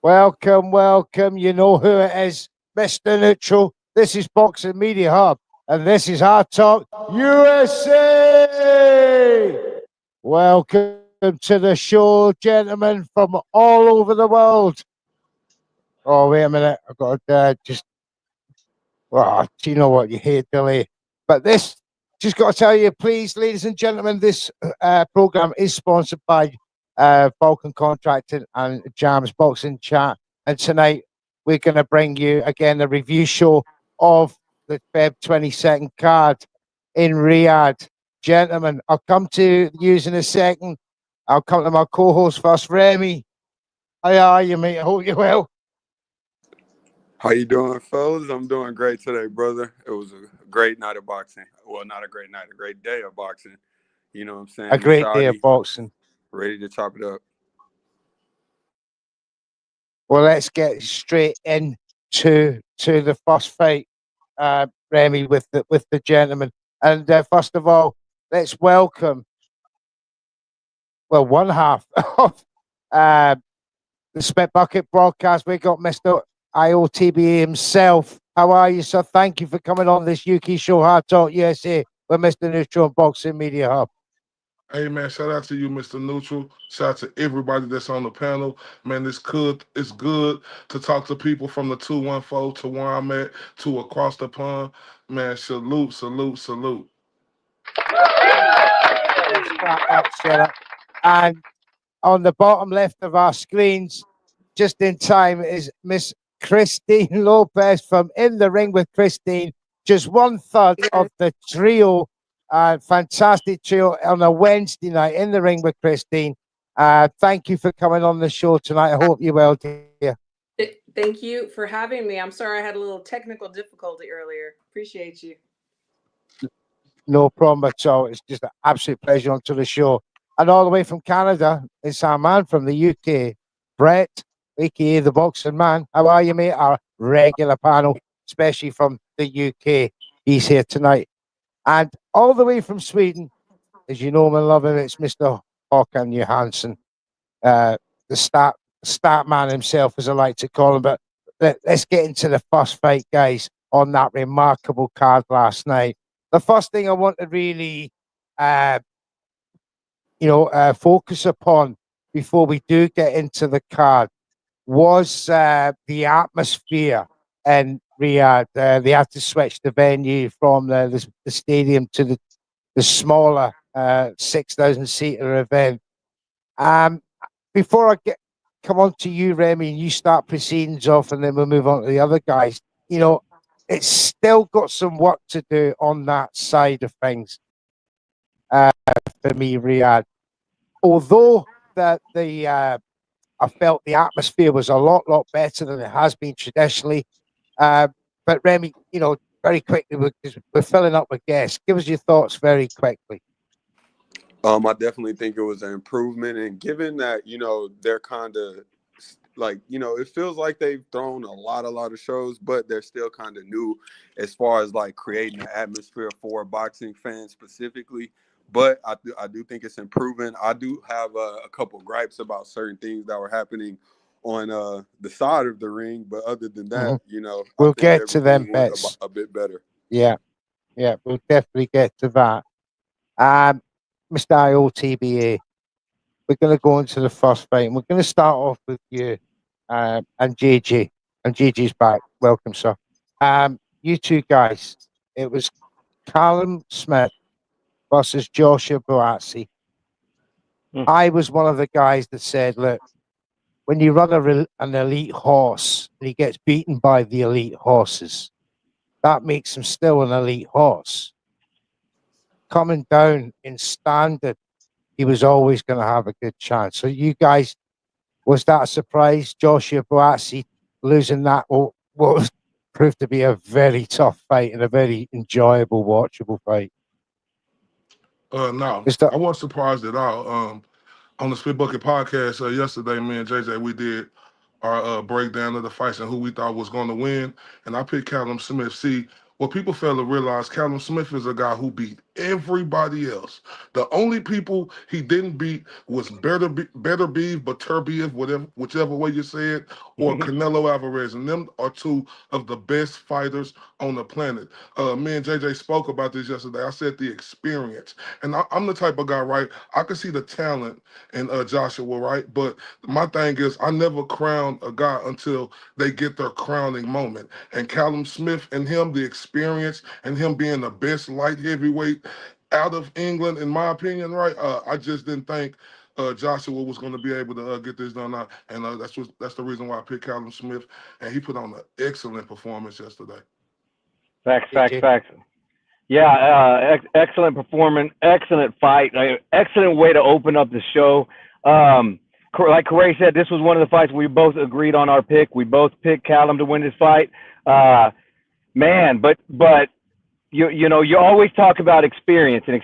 Welcome, welcome. You know who it is, Mr. Neutral. This is Boxing Media Hub, and this is Hard Talk USA. Welcome to the show, gentlemen, from all over the world. Oh, wait a minute. I've got to do you know what? You hate delay. But just got to tell you, please, ladies and gentlemen, this program is sponsored by Vulcan Contracting and Jam's Boxing Chat. And tonight, we're going to bring you, again, a review show of the Feb 22nd card in Riyadh. Gentlemen, I'll come to you in a second. I'll come to my co-host first, Remy. How are you, mate? I hope you're well. How you doing, fellas? I'm doing great today, brother. It was a great night of boxing. Well, not a great night, a great day of boxing. You know what I'm saying? A great day of boxing. Ready to chop it up. Well, let's get straight into the first fight, Remy, with the gentleman. And first of all, let's welcome, one half of the Spit Bucket broadcast. We got Mr. IOTBA himself. How are you, sir? Thank you for coming on this UK show, Hard Talk USA, with Mr. Neutral Boxing Media Hub. Hey, man, shout out to you, Mr. Neutral. Shout out to everybody that's on the panel. Man, it's good to talk to people from the 214 to where I'm at, to across the pond. Man, salute, salute, salute. And on the bottom left of our screens, just in time, is Miss Christine Lopez from In the Ring with Christine. Just 1/3 of the trio. Fantastic trio on a Wednesday night, In the Ring with Christine. Thank you for coming on the show tonight. I hope you're well, dear. Thank you for having me. I'm sorry I had a little technical difficulty earlier. Appreciate you. No problem at all. It's just an absolute pleasure onto the show. And all the way from Canada, it's our man from the UK, Brett, aka the Boxing Man. How are you, mate? Our regular panel, especially from the UK. He's here tonight. And all the way from Sweden, as you know and love him, it's Mr. Håkan Johansson, the start man himself, as I like to call him. But let's get into the first fight, guys, on that remarkable card last night. The first thing I want to really, focus upon before we do get into the card was the atmosphere in Riyadh. They had to switch the venue from the stadium to the smaller 6,000-seater event. Before I come on to you, Remy, and you start proceedings off, and then we'll move on to the other guys. You know, it's still got some work to do on that side of things for me, Riyadh. Although I felt the atmosphere was a lot better than it has been traditionally. But Remy, very quickly, we're filling up with guests. Give us your thoughts very quickly. I definitely think it was an improvement. And given that, they're kind of like, it feels like they've thrown a lot of shows, but they're still kind of new as far as like creating an atmosphere for boxing fans specifically. But I do think it's improving. I do have a couple gripes about certain things that were happening on the side of the ring. But other than that, we'll get to them bits a bit better. Yeah, we'll definitely get to that. Mr. IOTBA, we're going to go into the first fight, and we're going to start off with you and JJ. And JJ's back. Welcome, sir. You two guys, it was Callum Smith versus Joshua Buatsi. I was one of the guys that said, look, when you run an elite horse and he gets beaten by the elite horses, that makes him still an elite horse. Coming down in standard, he was always going to have a good chance. So you guys, was that a surprise? Joshua Buatsi losing that, what was proved to be a very tough fight and a very enjoyable, watchable fight? No, I wasn't surprised at all. On the Spit Bucket podcast yesterday, me and JJ, we did our breakdown of the fights and who we thought was going to win. And I picked Callum Smith. See, what people fail to realize, Callum Smith is a guy who beat everybody else. The only people he didn't beat was Beterbiev, whichever way you say it, or Canelo Alvarez, and them are two of the best fighters on the planet. Me and JJ spoke about this yesterday. I said the experience, and I'm the type of guy, right? I can see the talent in Joshua, right? But my thing is, I never crown a guy until they get their crowning moment. And Callum Smith and him, the experience and him being the best light heavyweight out of England, in my opinion, right? I just didn't think Joshua was going to be able to get this done. And that's the reason why I picked Callum Smith, and he put on an excellent performance yesterday. Facts. Yeah, excellent performance, excellent fight, excellent way to open up the show. Like Corey said, this was one of the fights we both agreed on our pick. We both picked Callum to win this fight. Man, but you know, you always talk about experience, and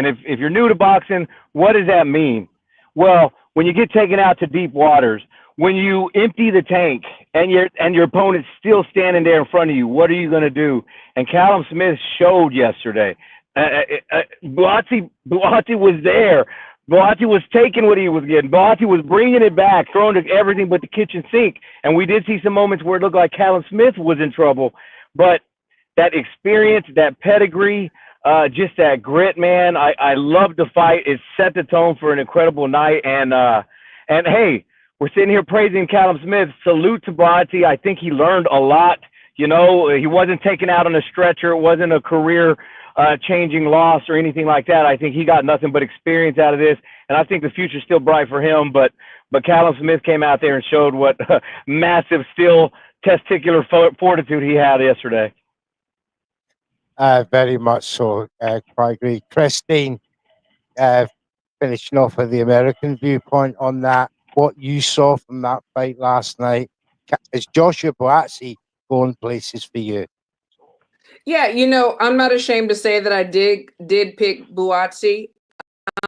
if you're new to boxing, what does that mean? Well, when you get taken out to deep waters, when you empty the tank and your opponent's still standing there in front of you, what are you going to do? And Callum Smith showed yesterday. Buatsi was there. Buatsi was taking what he was getting. Buatsi was bringing it back, throwing to everything but the kitchen sink. And we did see some moments where it looked like Callum Smith was in trouble. But that experience, that pedigree, just that grit, man. I loved the fight. It set the tone for an incredible night. And hey, we're sitting here praising Callum Smith. Salute to Buatsi. I think he learned a lot. You know, he wasn't taken out on a stretcher. It wasn't a career changing loss or anything like that. I think he got nothing but experience out of this. And I think the future's still bright for him. But Callum Smith came out there and showed what massive still testicular fortitude he had yesterday. Very much so. I agree. Christine, finishing off with the American viewpoint on that, what you saw from that fight last night, is Joshua Buatsi going places for you? Yeah, you know, I'm not ashamed to say that I did pick Buatsi.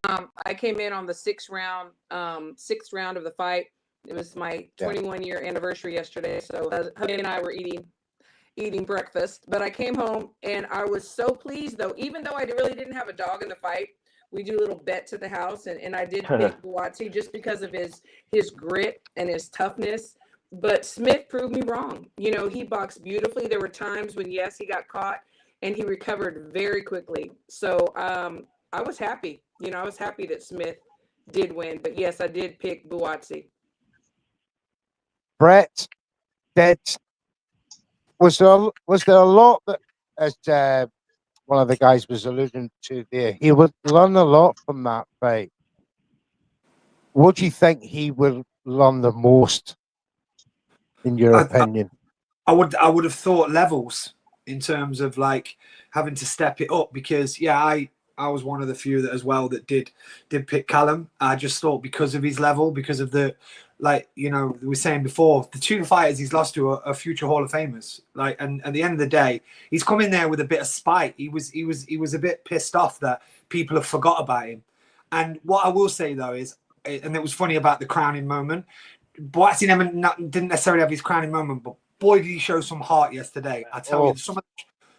I came in on the sixth round of the fight. It was my 21-year anniversary yesterday, so hubby and I were eating breakfast. But I came home and I was so pleased, though, even though I really didn't have a dog in the fight. We do little bets at the house, and I did pick Buatsi just because of his grit and his toughness. But Smith proved me wrong. You know, he boxed beautifully. There were times when, yes, he got caught, and he recovered very quickly. So I was happy. You know, I was happy that Smith did win. But, yes, I did pick Buatsi. Brett, was there a lot that, as one of the guys was alluding to there, he would learn a lot from that fight? What do you think he will learn the most, in your opinion? I would have thought levels, in terms of like having to step it up, because I was one of the few that as well that did pick Callum. I just thought because of his level, because of the, like, you know, we were saying before, the two fighters he's lost to are future Hall of Famers. Like, and at the end of the day, he's come in there with a bit of spite. He was a bit pissed off that people have forgot about him. And what I will say though is, and it was funny about the crowning moment, Buatsi didn't necessarily have his crowning moment, but boy did he show some heart yesterday. I tell you,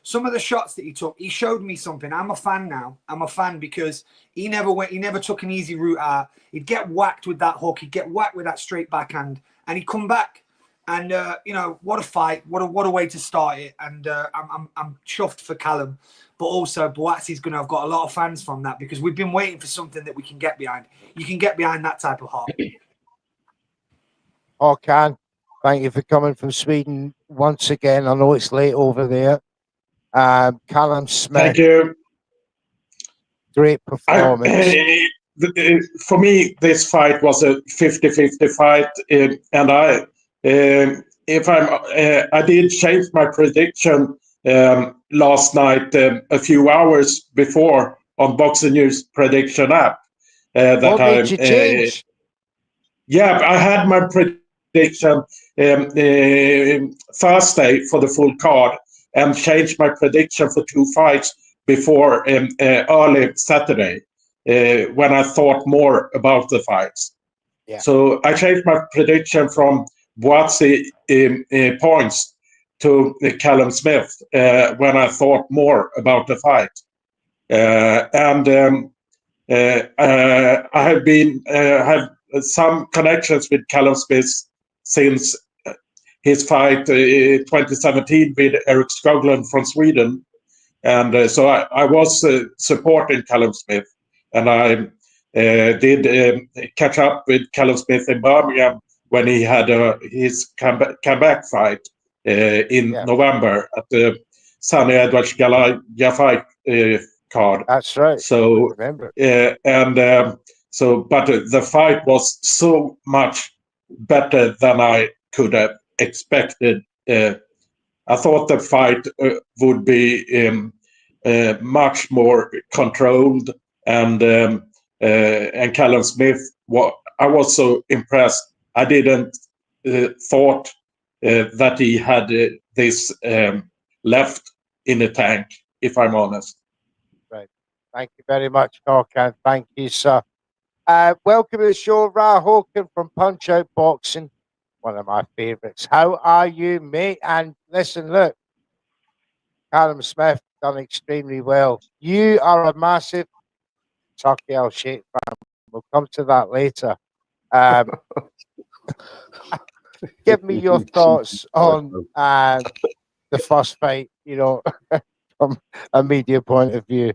some of the shots that he took, he showed me something. I'm a fan now. I'm a fan because he never took an easy route out. He'd get whacked with that hook. He'd get whacked with that straight backhand, and he'd come back. And you know, what a fight! What a way to start it. And I'm chuffed for Callum, but also Buatsi's going to have got a lot of fans from that, because we've been waiting for something that we can get behind. You can get behind that type of heart. Håkan, thank you for coming from Sweden once again. I know it's late over there. Callum Smith. Thank you. Great performance. For me, this fight was a 50-50 fight, and I did change my prediction last night, a few hours before, on Boxing News prediction app. What made you change? Yeah, I had my prediction Thursday for the full card, and changed my prediction for two fights before early Saturday, when I thought more about the fights. Yeah. So I changed my prediction from Buatsi points to Callum Smith when I thought more about the fight. and I have been have some connections with Callum Smith since his fight in 2017 with Eric Skoglund from Sweden. And so I was supporting Callum Smith, and I did catch up with Callum Smith in Birmingham when he had his comeback fight in November at the Sunny Edwards Gala fight card. That's right. So remember. But the fight was so much better than I could have expected. I thought the fight would be much more controlled, and Callum Smith. I was so impressed. I didn't thought that he had this left in the tank. If I'm honest. Right. Thank you very much, Corcan. Thank you, sir. Welcome to the show, Ra Hogan from Punch Out Boxing, one of my favourites. How are you, mate? And listen, look, Callum Smith done extremely well. You are a massive Turkey Al Sheikh fan. We'll come to that later. Give me your thoughts on the first fight, you know, from a media point of view.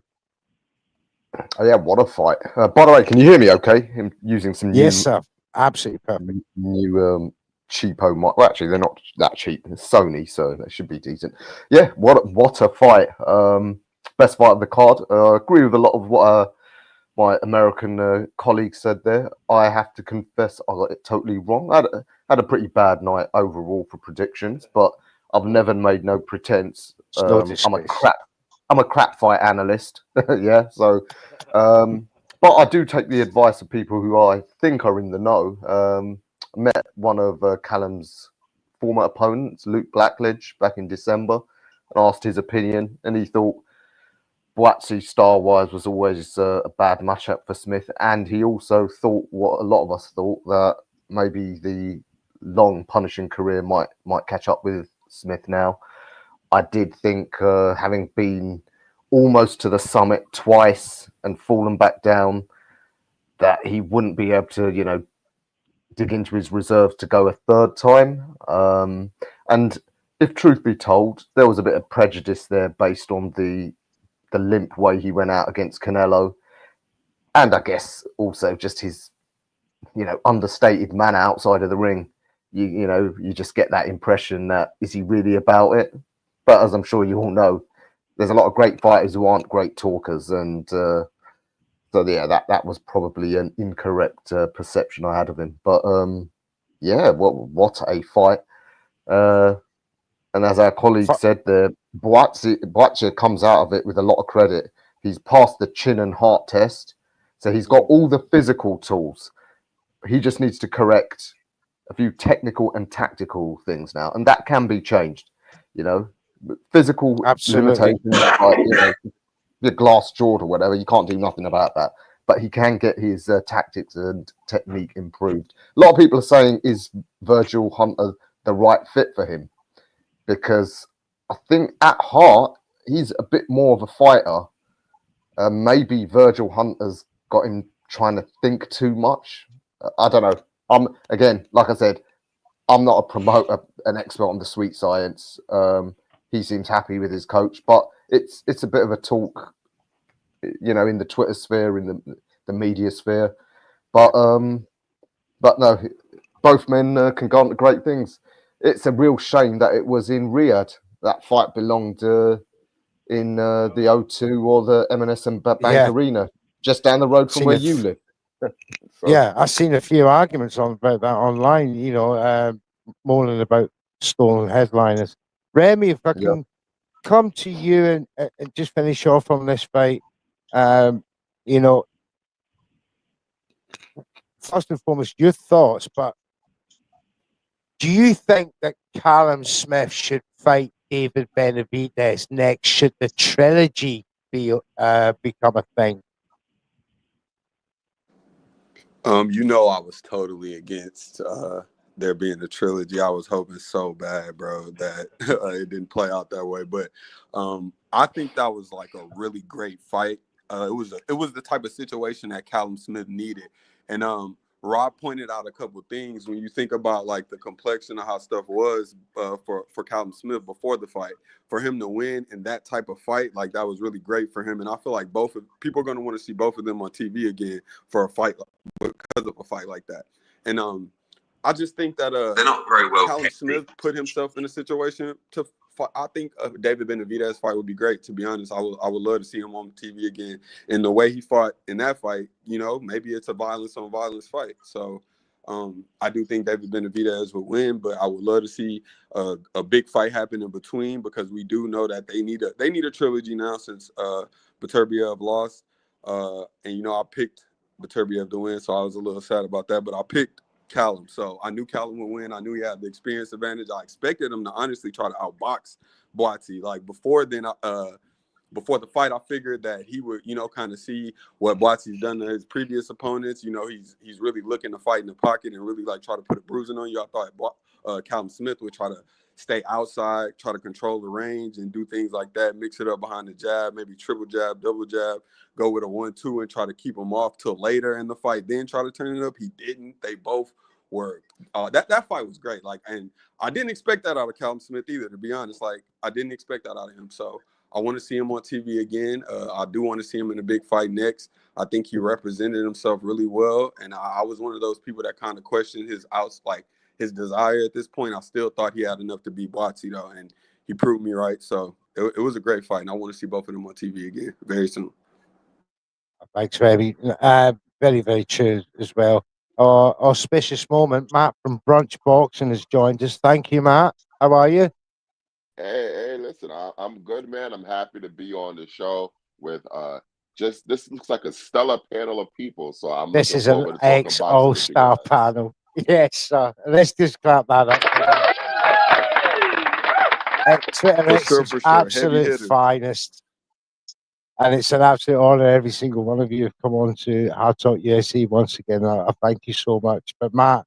Oh, yeah, what a fight. By the way, can you hear me okay? I'm using some new... Yes, sir. Absolutely perfect. New cheapo mic. Well, actually, they're not that cheap. It's Sony, so they should be decent. Yeah, what a fight. Best fight of the card. I agree with a lot of what my American colleague said there. I have to confess I got it totally wrong. I had a pretty bad night overall for predictions, but I've never made no pretense. I'm a crap fight analyst. Yeah, so but I do take the advice of people who I think are in the know. I met one of Callum's former opponents, Luke Blackledge, back in December, and asked his opinion, and he thought Buatsi style-wise was always a bad matchup for Smith, and he also thought what a lot of us thought, that maybe the long punishing career might catch up with Smith now. I did think, having been almost to the summit twice and fallen back down, that he wouldn't be able to, you know, dig into his reserves to go a third time. And if truth be told, there was a bit of prejudice there based on the limp way he went out against Canelo, and I guess also just his, you know, understated manner outside of the ring. You know, you just get that impression that, is he really about it? But as I'm sure you all know, there's a lot of great fighters who aren't great talkers, and so yeah, that was probably an incorrect perception I had of him. But yeah, what a fight! And as our colleague said, the Buatsi comes out of it with a lot of credit. He's passed the chin and heart test, so he's got all the physical tools. He just needs to correct a few technical and tactical things now, and that can be changed. You know, physical limitations, like, you know, your glass jawed or whatever, you can't do nothing about that. But he can get his tactics and technique improved. A lot of people are saying, is Virgil Hunter the right fit for him? Because I think at heart, he's a bit more of a fighter. Maybe Virgil Hunter's got him trying to think too much. I don't know. Again, like I said, I'm not a promoter, an expert on the sweet science. He seems happy with his coach, but it's a bit of a talk, you know, in the Twitter sphere, in the media sphere. But no, both men can go on to great things. It's a real shame that it was in Riyadh. That fight belonged in the O2 or the M&S Bank Arena, just down the road from where you live. So. Yeah, I've seen a few arguments about that online, you know, moaning about stolen headliners. Remy, if I can come to you and just finish off on this fight, you know, first and foremost, your thoughts, but do you think that Callum Smith should fight David Benavidez next? Should the trilogy be become a thing? You know, I was totally against there being a trilogy. I was hoping so bad, bro, that it didn't play out that way. But I think that was like a really great fight. It was the type of situation that Callum Smith needed. And Rob pointed out a couple things when you think about like the complexion of how stuff was for Callum Smith before the fight. For him to win in that type of fight, like that was really great for him. And I feel like people are going to want to see both of them on TV again for a fight because of a fight like that. And I just think that they're not very well Callum picked. Smith put himself in a situation to fight. I think a David Benavidez fight would be great. To be honest, I would love to see him on TV again. And the way he fought in that fight, you know, maybe it's a violence on violence fight. So I do think David Benavidez would win, but I would love to see a big fight happen in between, because we do know that they need a trilogy now since Beterbiev lost. And you know, I picked Beterbiev to win, so I was a little sad about that. But I picked Callum, so I knew Callum would win. I knew he had the experience advantage. I expected him to honestly try to outbox Boatsy. Like before the fight, I figured that he would, you know, kind of see what Boatsy's done to his previous opponents. You know, he's really looking to fight in the pocket and really like try to put a bruising on you. I thought Callum Smith would try to stay outside, try to control the range and do things like that, mix it up behind the jab, maybe triple jab, double jab, go with a 1-2 and try to keep him off till later in the fight, then try to turn it up. He didn't. They both were that fight was great. Like, and I didn't expect that out of Callum Smith either, to be honest. Like, I didn't expect that out of him. So I want to see him on TV again. I do want to see him in a big fight next. I think he represented himself really well, and I was one of those people that kind of questioned his desire at this point. I still thought he had enough to beat Boatsy though, and he proved me right. So it was a great fight, and I want to see both of them on TV again very soon. Thanks, Remy. Very, very true as well. Our auspicious moment, Matt from Brunch Boxing has joined us. Thank you, Matt. How are you? Hey, listen, I'm good, man. I'm happy to be on the show with this looks like a stellar panel of people. So I'm This looking is an forward to talking ex boxing with you all-star guys. panel. Yes, sir. Let's just clap that up. Twitter For X sure, is for sure. Heavy absolute hitters. finest. And it's an absolute honor every single one of you have come on to HardTalk USA once again. I thank you so much. But Matt,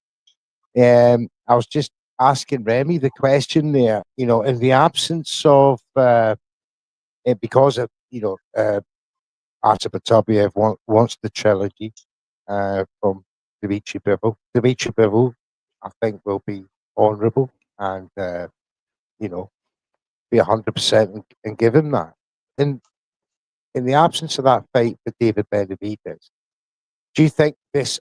I was just asking Remy the question there, you know, in the absence of, because of, you know, Artur Beterbiev wants the trilogy from Dimitri Bivol. Dimitri Bivol, I think, will be honourable and, you know, be 100% and give him that. In the absence of that fight for David Benavidez, do you think this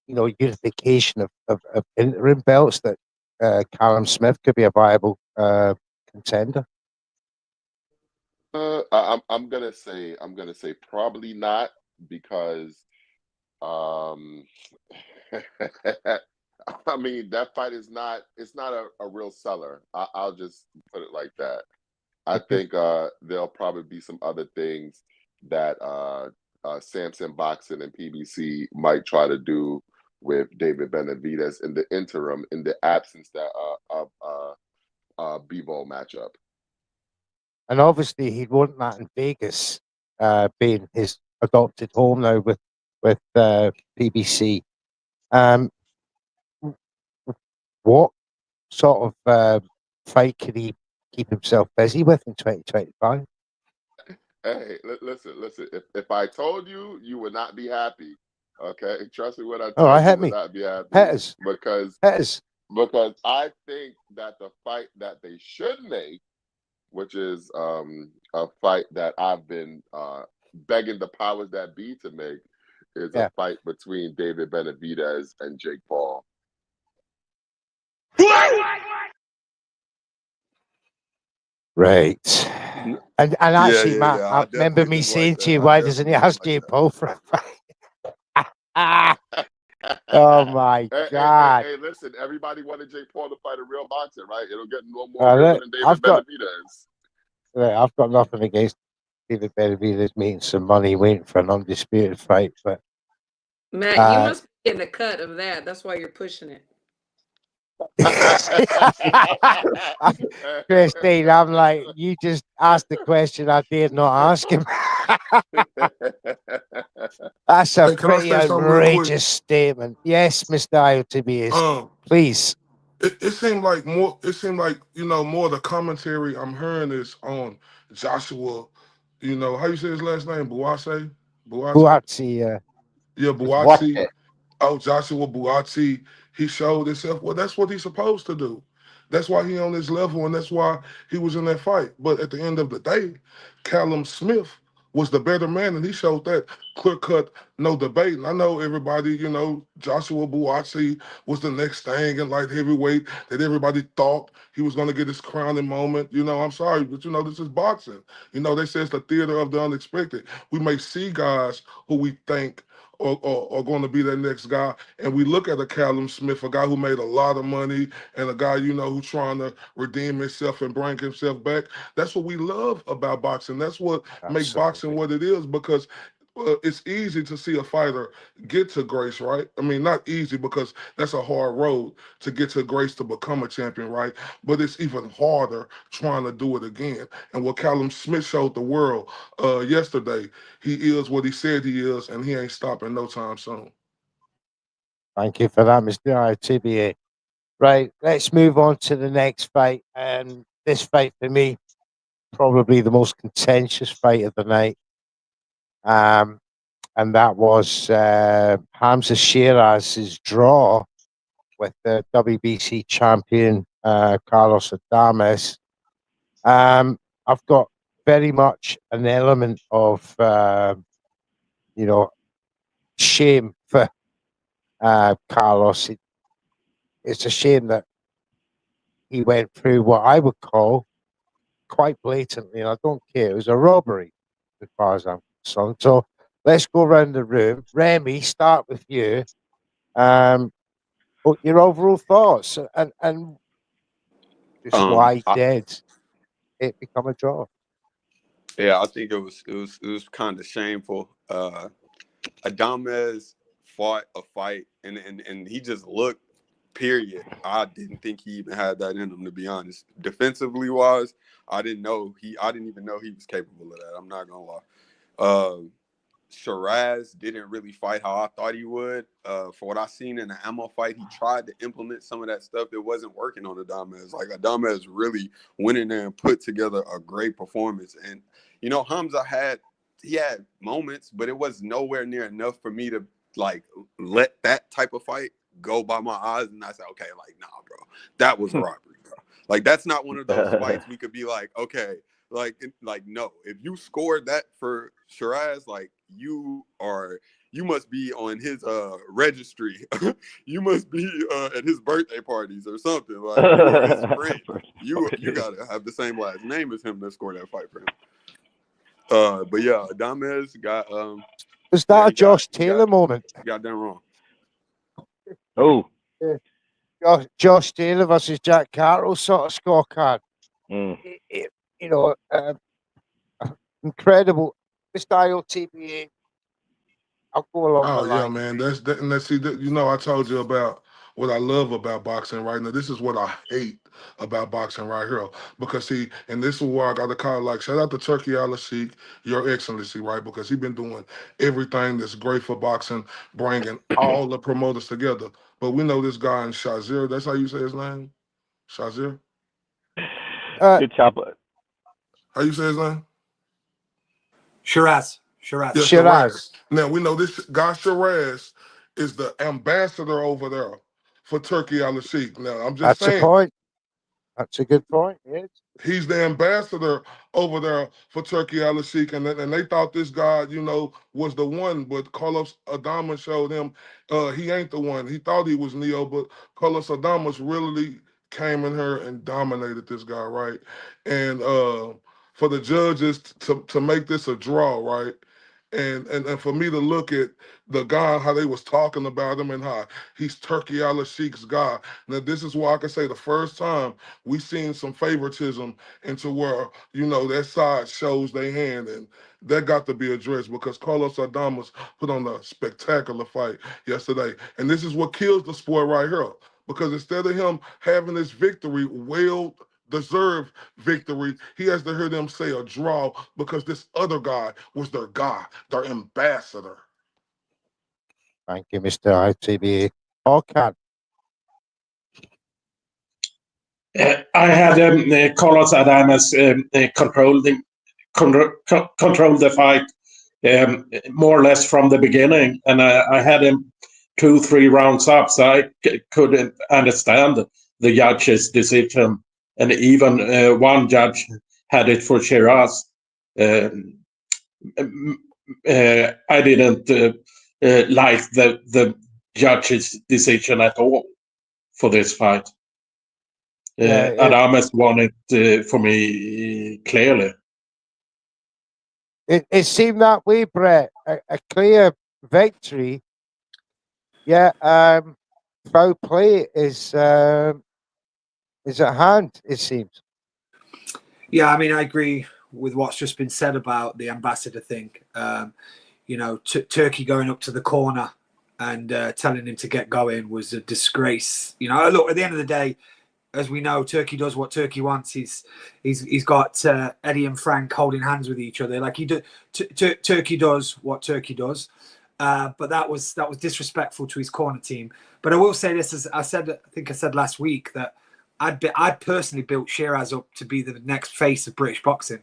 you know, unification of interim belts that Callum Smith could be a viable contender? I'm gonna say probably not, because I mean, that fight is not a real seller. I'll just put it like that. I think there'll probably be some other things that Samson Boxing and PBC might try to do with David Benavidez in the interim, in the absence of Bivol matchup. And obviously, he'd want that in Vegas, being his adopted home now with PBC. What sort of fight could he keep himself busy with in 2025? Hey, listen. If I told you, you would not be happy. Okay, trust me when I All right, tell you, hit you would me. not be happy. Hit us. Because I think that the fight that they should make, which is a fight that I've been begging the powers that be to make, is a fight between David Benavidez and Jake Paul. Right. And actually, Matt, I I remember me saying to you, why doesn't he ask Jake Paul for a fight? Oh my God! Hey, listen! Everybody wanted Jake Paul to fight a real boxer, right? It'll get no more real than David Benavidez. I've got nothing against David Benavidez making some money, waiting for an undisputed fight. But Matt, you must be getting a cut of that. That's why you're pushing it. Christine, I'm like, you just asked the question I did not ask him. That's a Hey, can I pretty say something real quick? outrageous statement. Yes, Mr. IOTBS, please. It seemed like more. It seemed like more of the commentary I'm hearing is on Joshua. How you say his last name? Buase. Buase. Buatsi, Yeah, It's what Buatsi. Oh, Joshua Buatsi. He showed himself. Well, that's what he's supposed to do. That's why he on this level, and that's why he was in that fight. But at the end of the day, Callum Smith was the better man, and he showed that clear cut, no debate. And I know everybody, Joshua Buatsi was the next thing in light heavyweight that everybody thought he was going to get his crowning moment. I'm sorry, but this is boxing. They say it's the theater of the unexpected. We may see guys who we think are going to be that next guy. And we look at a Callum Smith, a guy who made a lot of money and a guy, who's trying to redeem himself and bring himself back. That's what we love about boxing. That's what make boxing what it is, because it's easy to see a fighter get to grace, right? I mean, not easy because that's a hard road to get to grace to become a champion, right? But it's even harder trying to do it again. And what Callum Smith showed the world yesterday, he is what he said he is, and he ain't stopping no time soon. Thank you for that, Mr. ITBA. Right, let's move on to the next fight. And this fight for me, probably the most contentious fight of the night. And that was Hamza Shiraz's draw with the WBC champion Carlos Adames. I've got very much an element of shame for Carlos. It's a shame that he went through what I would call quite blatantly, and I don't care. It was a robbery, as far as I'm concerned. So let's go around the room. Remy, start with you. But your overall thoughts and just why did it become a draw? Yeah, I think it was kind of shameful. Adames fought a fight and he just looked. Period. I didn't think he even had that in him, to be honest. Defensively wise, I didn't even know he was capable of that. I'm not gonna lie. Shiraz didn't really fight how I thought he would. For what I seen in the Ammo fight, he tried to implement some of that stuff that wasn't working on Adames. Like Adames really went in there and put together a great performance. And Hamza had moments, but it was nowhere near enough for me to let that type of fight go by my eyes. And I said, okay, nah, bro, that was robbery, bro. That's not one of those fights we could be like, okay, no. If you scored that for Shiraz, you must be on his registry. You must be at his birthday parties or something. You are his friend. You gotta have the same last name as him to score that fight for him. But yeah, Adames got was that a Josh Taylor moment? Got done wrong. Oh. Yeah. Josh Taylor versus Jack Carroll sort of scorecard. Incredible. Mr. IOTBA, I'll go along the line. Man, that's I told you about what I love about boxing right now. This is what I hate about boxing right here. Because and this is where I got to call, shout out to Turkey Al-Sheikh, Your Excellency, right? Because he's been doing everything that's great for boxing, bringing all the promoters together. But we know this guy in Shazir, that's how you say his name? Shazir? Good chopper. How you say his name? Shiraz. Yeah, Shiraz. Now, we know this guy Shiraz is the ambassador over there for Turkey Al-Sheikh. Now, I'm just saying. That's a point. That's a good point, yes. He's the ambassador over there for Turkey Al-Sheikh, and they thought this guy, was the one, but Carlos Adames showed him he ain't the one. He thought he was Neo, but Carlos Adames really came in here and dominated this guy, right? And for the judges to make this a draw, right? And for me to look at the guy, how they was talking about him and how he's Turkey Al-Sheikh's guy. Now, this is why I can say the first time we seen some favoritism into where, that side shows their hand, and that got to be addressed because Carlos Adames put on a spectacular fight yesterday. And this is what kills the sport right here. Because instead of him having this victory well deserve victory. He has to hear them say a draw because this other guy was their guy, their ambassador. Thank you, Mr. ITBA. Orkan. I had Carlos Adames control the fight more or less from the beginning, and I had him 2-3 rounds up, so I couldn't understand the judge's decision, and even one judge had it for Shiraz. I didn't like the judge's decision at all for this fight. Adames won it for me clearly. It seemed that way, Brett. A clear victory. Yeah, foul play is at hand, it seems. Yeah, I mean, I agree with what's just been said about the ambassador thing. You know, Turkey going up to the corner and telling him to get going was a disgrace. You know, look, at the end of the day, as we know, Turkey does what Turkey wants. He's got Eddie and Frank holding hands with each other. Like Turkey does what Turkey does. But that was disrespectful to his corner team. But I will say this, as I think I said last week, that I'd personally built Shiraz up to be the next face of British boxing,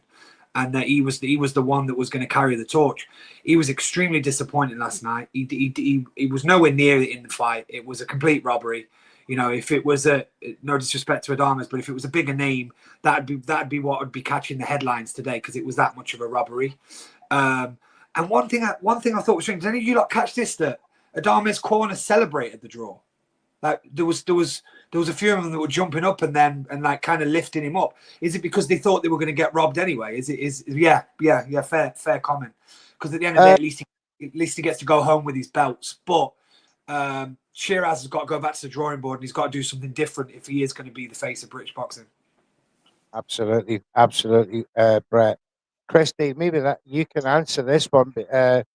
and that he was the one that was going to carry the torch. He was extremely disappointing last night. He was nowhere near it in the fight. It was a complete robbery. You know, if it was no disrespect to Adames, but if it was a bigger name, that'd be what would be catching the headlines today, because it was that much of a robbery. And one thing I thought was strange. Did any of you lot catch this? That Adames' corner celebrated the draw. Like there was a few of them that were jumping up and like kind of lifting him up. Is it because they thought they were going to get robbed anyway? Yeah, fair comment. Because at the end of the day, at least he gets to go home with his belts. But Shiraz has got to go back to the drawing board, and he's got to do something different if he is going to be the face of British boxing. Absolutely, Brett. Christy, maybe that you can answer this one. But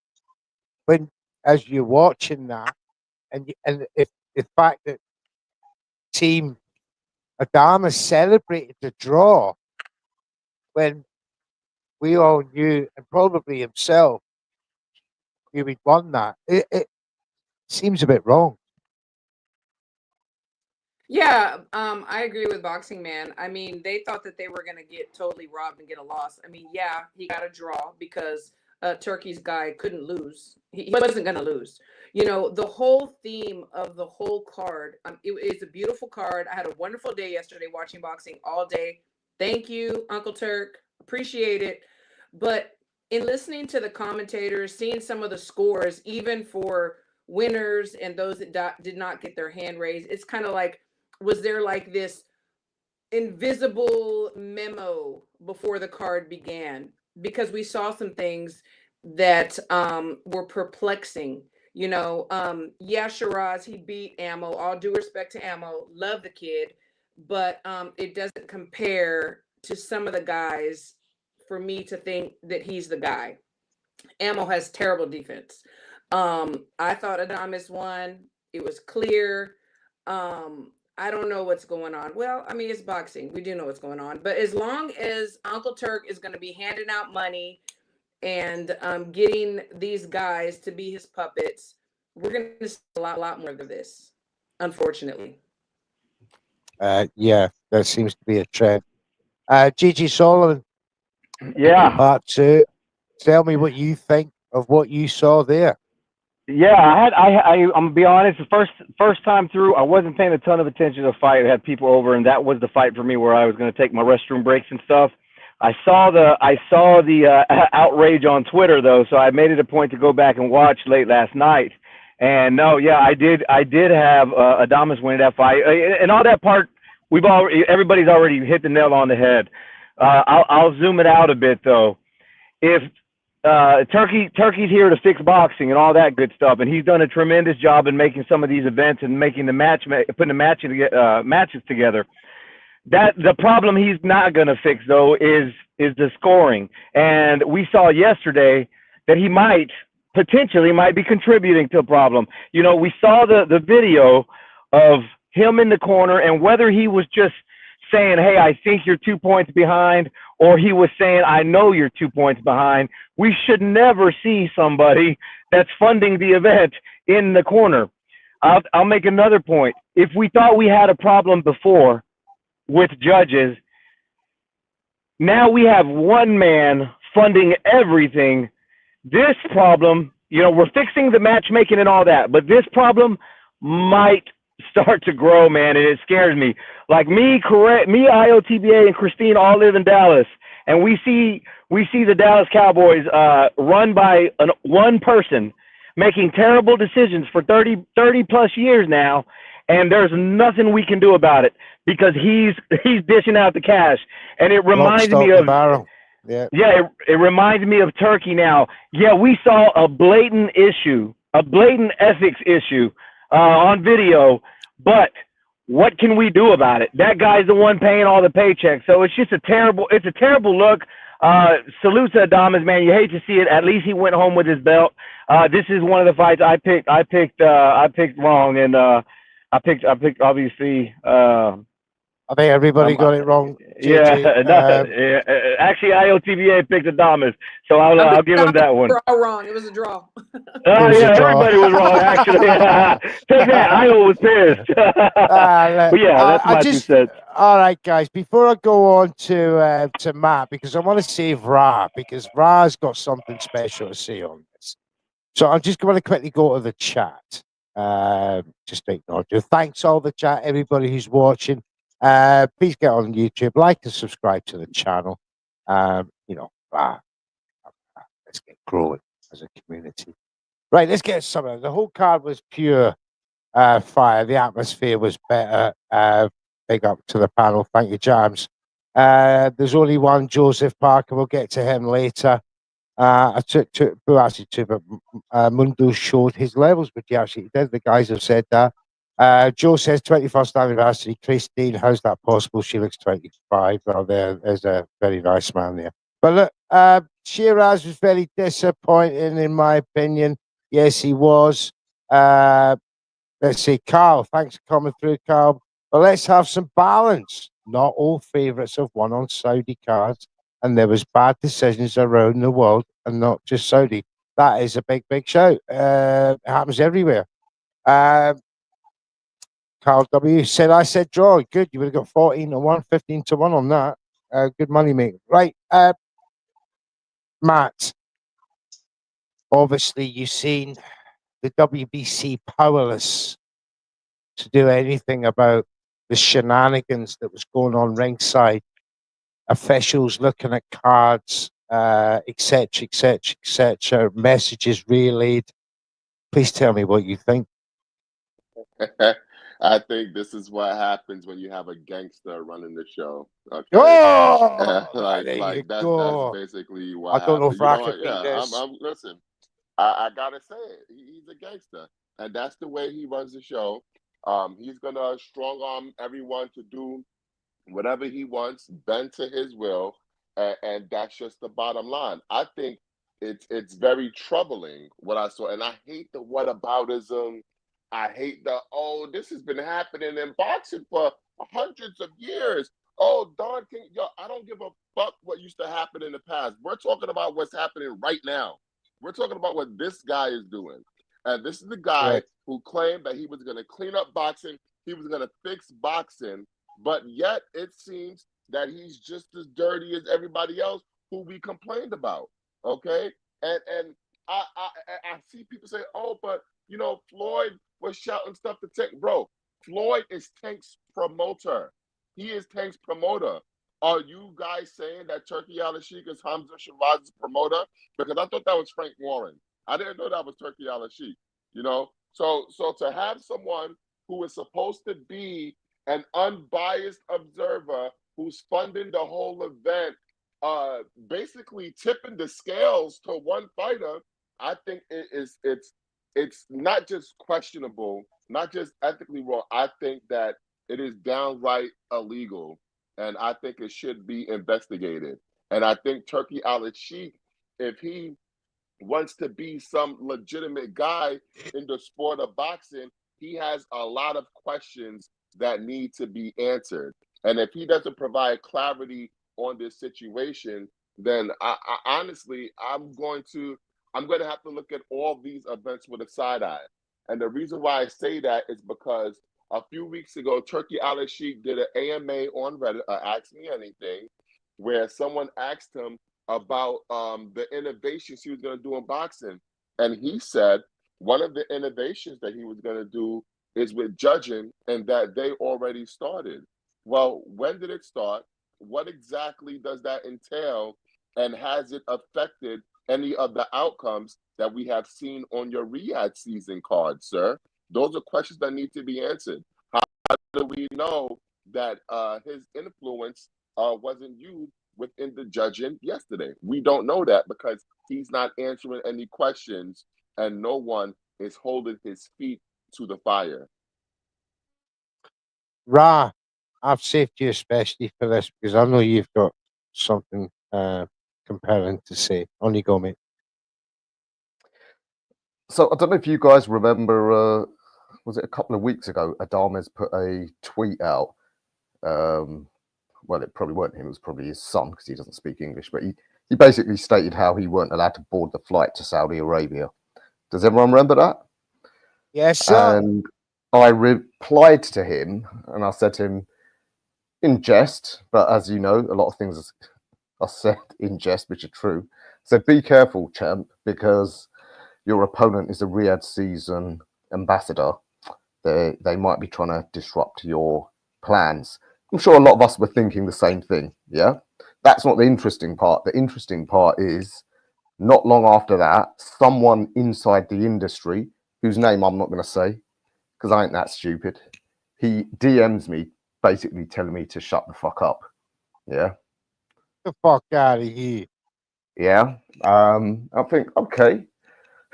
when, as you're watching that, and if the fact that Team Adames celebrated the draw when we all knew, and probably himself, knew he'd won that, it seems a bit wrong. Yeah, I agree with Boxing Man. I mean, they thought that they were going to get totally robbed and get a loss. I mean, yeah, he got a draw because Turkey's guy couldn't lose. He wasn't going to lose. You know, the whole theme of the whole card, it's a beautiful card. I had a wonderful day yesterday watching boxing all day. Thank you, Uncle Turk. Appreciate it. But in listening to the commentators, seeing some of the scores, even for winners and those that did not get their hand raised, it's kind of like, was there like this invisible memo before the card began? Because we saw some things that were perplexing. You know, yeah, Shiraz, he beat Ammo. All due respect to Ammo, love the kid, but it doesn't compare to some of the guys for me to think that he's the guy. Ammo has terrible defense. I thought Adames won. It was clear. I don't know what's going on. Well, I mean, it's boxing. We do know what's going on. But as long as Uncle Turk is going to be handing out money and getting these guys to be his puppets, we're going to see a lot more of this, unfortunately. Yeah, there seems to be a trend. Gigi Solomon, Yeah. part 2. Tell me what you think of what you saw there. Yeah, I'm gonna be honest. The first time through, I wasn't paying a ton of attention to the fight. I had people over, and that was the fight for me where I was going to take my restroom breaks and stuff. I saw the outrage on Twitter though, so I made it a point to go back and watch late last night. And no, yeah, I did have Adames winning that fight, and all that part. Everybody's already hit the nail on the head. I'll zoom it out a bit though. If Turkey's here to fix boxing and all that good stuff, and he's done a tremendous job in making some of these events and making putting the matches together. That the problem he's not going to fix though is the scoring, and we saw yesterday that he might be contributing to a problem. You know, we saw the video of him in the corner, and whether he was just saying, hey, I think you're 2 points behind, or he was saying, I know you're 2 points behind. We should never see somebody that's funding the event in the corner. I'll make another point. If we thought we had a problem before with judges, now we have one man funding everything. This problem, we're fixing the matchmaking and all that, but this problem might start to grow, man, and it scares me. Like me, IOTBA, and Christine all live in Dallas, and we see the Dallas Cowboys run by one person making terrible decisions for 30 plus years now, and there's nothing we can do about it because he's dishing out the cash. And it reminds me of it reminds me of Turkey now. Yeah, we saw a blatant ethics issue on video, but what can we do about it? That guy's the one paying all the paychecks. So it's just a terrible look. Salute to Adames, man. You hate to see it. At least he went home with his belt. This is one of the fights I picked wrong, and I picked obviously. I think everybody got it wrong. JJ. Yeah, actually, IOTBA picked Adames, so I'll give him that one. Wrong. It was a draw. Everybody was wrong. Actually, take that. Io was pissed. But yeah, that's my 2 cents. All right, guys. Before I go on to Matt, because I want to save Ra, because Ra's got something special to say on this. So I'm just going to quickly go to the chat. Just to acknowledge you. Thanks all the chat, everybody who's watching. Please get on YouTube, like and subscribe to the channel. Let's get growing as a community. Right, let's get something. The whole card was pure fire. The atmosphere was better. Big up to the panel. Thank you, James. There's only one, Joseph Parker. We'll get to him later. I took but Mundo showed his levels, but he actually did. The guys have said that. Joe says 21st anniversary. Christine, how's that possible? She looks 25. Well, there's a very nice man there. But look, Shiraz was very disappointing, in my opinion. Yes, he was. Let's see, Carl. Thanks for coming through, Carl. But let's have some balance. Not all favourites have won on Saudi cards, and there was bad decisions around the world, and not just Saudi. That is a big, big shout. It happens everywhere. Carl W said, I said draw. Good. You would have got 14-1, 15-1 on that. Good money, mate. Right. Matt, obviously you've seen the WBC powerless to do anything about the shenanigans that was going on ringside. Officials looking at cards, etc., etc., etc. Messages relayed. Please tell me what you think. I think this is what happens when you have a gangster running the show. Okay? Oh, that's basically what I don't happens. know if I can beat this. Listen, I gotta say it. He's a gangster, and that's the way he runs the show. He's gonna strong arm everyone to do whatever he wants, bend to his will, and that's just the bottom line. I think it's very troubling what I saw, and I hate the whataboutism. I hate this has been happening in boxing for hundreds of years. Oh, Don King, I don't give a fuck what used to happen in the past. We're talking about what's happening right now. We're talking about what this guy is doing. And this is the guy who claimed that he was going to clean up boxing. He was going to fix boxing. But yet it seems that he's just as dirty as everybody else who we complained about. Okay? And I see people say, oh, but, Floyd was shouting stuff to Tank. Bro, Floyd is Tank's promoter. He is Tank's promoter. Are you guys saying that Turkey Al-Sheikh is Hamza Shiraz's promoter? Because I thought that was Frank Warren. I didn't know that was Turkey Al-Sheikh. So to have someone who is supposed to be an unbiased observer who's funding the whole event, basically tipping the scales to one fighter, I think it's not just questionable, not just ethically wrong. I think that it is downright illegal, and I think it should be investigated. And I think Turkey Al-Sheikh, if he wants to be some legitimate guy in the sport of boxing, he has a lot of questions that need to be answered. And if he doesn't provide clarity on this situation, then I honestly, I'm going to have to look at all these events with a side eye. And the reason why I say that is because a few weeks ago, Turkey Al Sheikh did an AMA on Reddit, Ask Me Anything, where someone asked him about the innovations he was going to do in boxing. And he said one of the innovations that he was going to do is with judging, and that they already started. Well, when did it start? What exactly does that entail? And has it affected any of the outcomes that we have seen on your Riyadh season card, sir? Those are questions that need to be answered. How do we know that his influence wasn't used within the judging yesterday? We don't know that because he's not answering any questions and no one is holding his feet to the fire. Ra, I've saved you especially for this because I know you've got something compelling to say. On you go, mate. So I don't know if you guys remember, was it a couple of weeks ago, Adames put a tweet out. Well, it probably weren't him, it was probably his son because he doesn't speak English, but he basically stated how he weren't allowed to board the flight to Saudi Arabia. Does everyone remember that? Yes, sir. And I replied to him and I said to him, in jest, but as you know, a lot of things are said in jest, which are true. So be careful, champ, because your opponent is a Riyadh season ambassador. They might be trying to disrupt your plans. I'm sure a lot of us were thinking the same thing. Yeah, that's not the interesting part. The interesting part is not long after that, someone inside the industry, whose name I'm not going to say because I ain't that stupid, he DMs me basically telling me to shut the fuck up. Yeah. Get the fuck out of here. Yeah. I think, okay.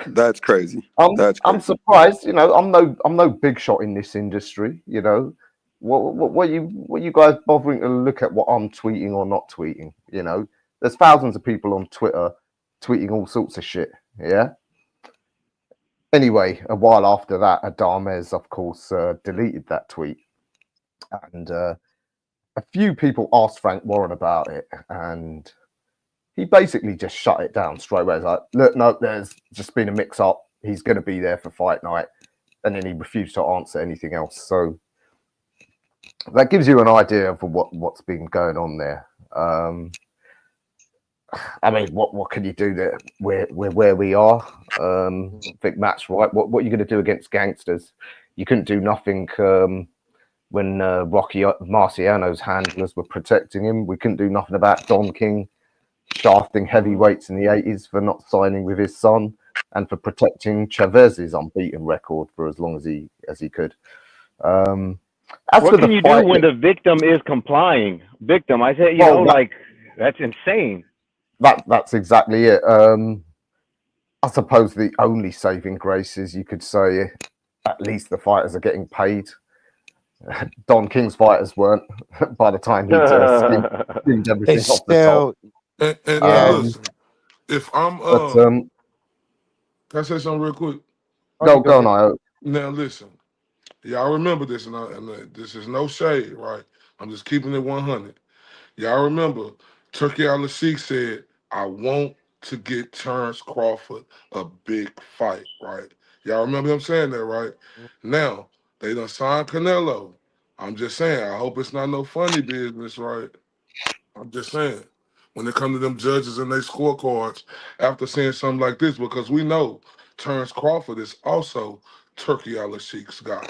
That's crazy. I'm surprised. You know, I'm no big shot in this industry. You know, what you guys bothering to look at what I'm tweeting or not tweeting? You know, there's thousands of people on Twitter tweeting all sorts of shit. Yeah. Anyway, a while after that, Adames, of course, deleted that tweet, and a few people asked Frank Warren about it, and he basically just shut it down straight away. He's like, look, no, there's just been a mix-up. He's going to be there for fight night, and then he refused to answer anything else. So that gives you an idea of what's been going on there. I mean, what can you do there? We're where we are. I think Matt's right. What are you going to do against gangsters? You couldn't do nothing when Rocky Marciano's handlers were protecting him. We couldn't do nothing about Don King shafting heavyweights in the 80s for not signing with his son and for protecting Chavez's unbeaten record for as long as he could. What can you do when the victim is complying? Victim, I said, that's insane. That's exactly it. I suppose the only saving grace is you could say at least the fighters are getting paid. Don King's fighters weren't by the time he'd skimmed everything off the top. And listen, if I'm can I say something real quick? Go on, Now listen, y'all remember this, and this is no shade, right? I'm just keeping it 100. Y'all remember Turkey Al Sheikh said, I want to get Terrence Crawford a big fight, right? Y'all remember him saying that, right? Now, they done signed Canelo. I'm just saying, I hope it's not no funny business, right? I'm just saying, when it comes to them judges and their scorecards, after seeing something like this, because we know Terrence Crawford is also Turkey Al Sheikh's guy.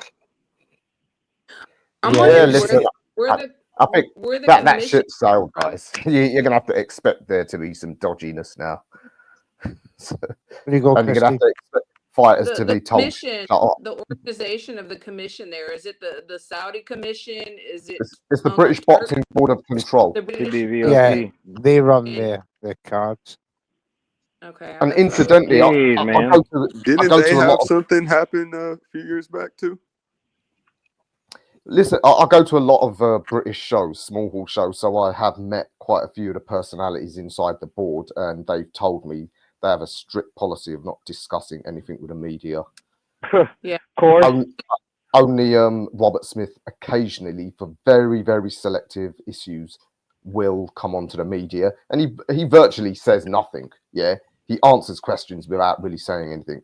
I'm wondering I think that shit's sold, guys. You're gonna have to expect there to be some dodginess now. There you go, and you're gonna have to expect fighters to be told. The organization of the commission there, is it the Saudi commission? Is it? It's the British Boxing Board of Control. Yeah, they run their cards. Okay. And incidentally, didn't they have something happen a few years back too? Listen, I go to a lot of British shows, small hall shows, so I have met quite a few of the personalities inside the board, and they've told me they have a strict policy of not discussing anything with the media. Yeah, of course. only Robert Smith occasionally, for very, very selective issues, will come onto the media, and he virtually says nothing. Yeah, he answers questions without really saying anything.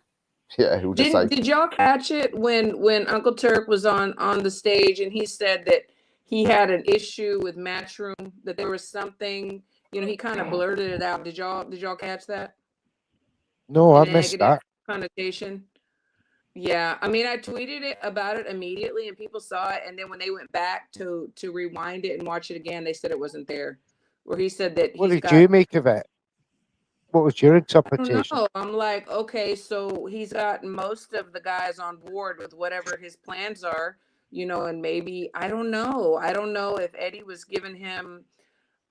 Yeah, he'll just say. Did y'all catch it when Uncle Turk was on the stage and he said that he had an issue with Matchroom, that there was something, he kind of blurted it out. Did y'all catch that? No, I In a missed negative that. connotation. Yeah, I mean, I tweeted it about it immediately, and people saw it. And then when they went back to rewind it and watch it again, they said it wasn't there. Where he said that What he's did got. you make of it? What was your I don't interpretation? know. I'm like, okay, so he's got most of the guys on board with whatever his plans are, and maybe I don't know. I don't know if Eddie was giving him.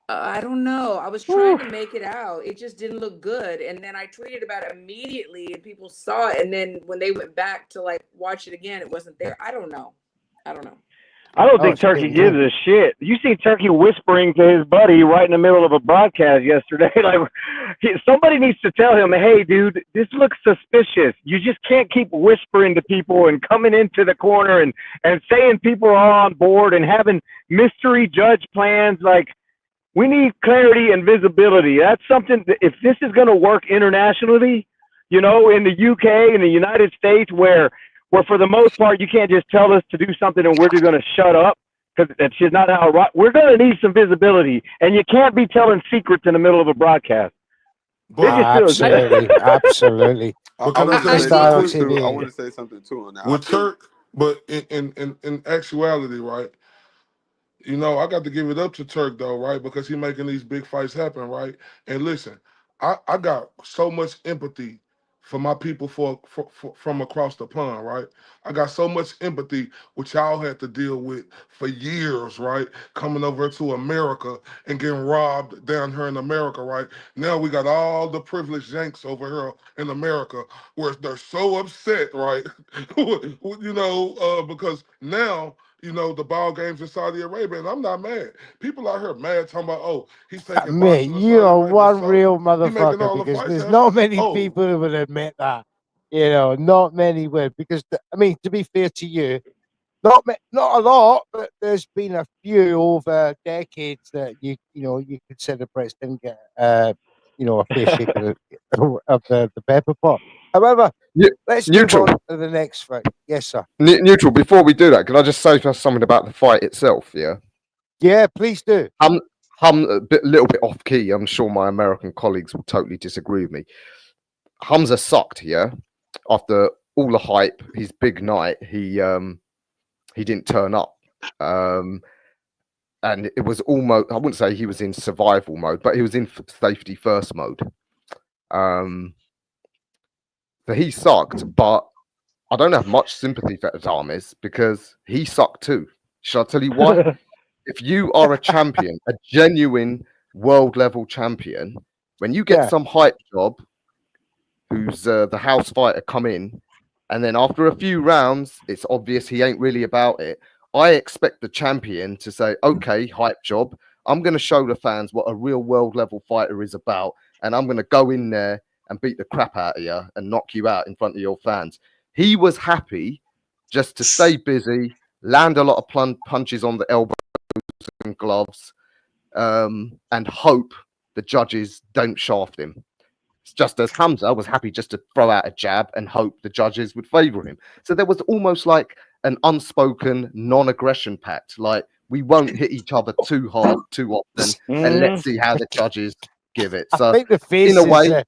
I don't know. I was trying to make it out. It just didn't look good. And then I tweeted about it immediately and people saw it. And then when they went back to watch it again, it wasn't there. I don't know. I don't Oh, think it's a bit Turkey gives weird. a shit. You see Turkey whispering to his buddy right in the middle of a broadcast yesterday. Somebody needs to tell him, hey, dude, this looks suspicious. You just can't keep whispering to people and coming into the corner and saying people are on board and having mystery judge plans. We need clarity and visibility. That's something that if this is going to work internationally, in the UK, in the United States, where for the most part, you can't just tell us to do something and we're just going to shut up because that's just not how it works. We're going to need some visibility, and you can't be telling secrets in the middle of a broadcast. Absolutely, absolutely. I want to Can I say say something something too. I TV. want to say something too on that. I with think Turk? But in actuality, right? I got to give it up to Turk though, right? Because he making these big fights happen, right? And listen, I got so much empathy for my people for from across the pond, right? I got so much empathy which y'all had to deal with for years, right? Coming over to America and getting robbed down here in America, right? Now we got all the privileged Yanks over here in America where they're so upset, right? Because now the ball games in Saudi Arabia, and I'm not mad. People out here mad talking about, oh, he's taking Mate, boxing to you Saudi are Arabia. one So real he making motherfucker all the because fights there's happen. not many Oh, people who would admit that. Not many would. Because I mean, to be fair to you, not a lot, but there's been a few over decades that you consider Brits didn't get a fair shake of the pepper pot. However, let's move Neutral. on to the next fight. Yes, sir. Neutral. Before we do that, can I just say something about the fight itself? Yeah. Yeah, please do. I'm little bit off key. I'm sure my American colleagues will totally disagree with me. Hamza sucked. Yeah. After all the hype, his big night, he didn't turn up. And it was almost, I wouldn't say he was in survival mode, but he was in safety first mode. So he sucked, but I don't have much sympathy for Adames because he sucked too. Shall I tell you why? If you are a champion, a genuine world level champion, when you get some hype job who's the house fighter come in, and then after a few rounds, it's obvious he ain't really about it. I expect the champion to say, okay, hype job, I'm going to show the fans what a real world level fighter is about, and I'm going to go in there and beat the crap out of you and knock you out in front of your fans. He was happy just to stay busy, land a lot of punches on the elbows and gloves, and hope the judges don't shaft him. It's just as Hamza was happy just to throw out a jab and hope the judges would favour him. So there was almost like an unspoken non-aggression pact. Like, we won't hit each other too hard, too often, and let's see how the judges give it. So I think the in a faces. way,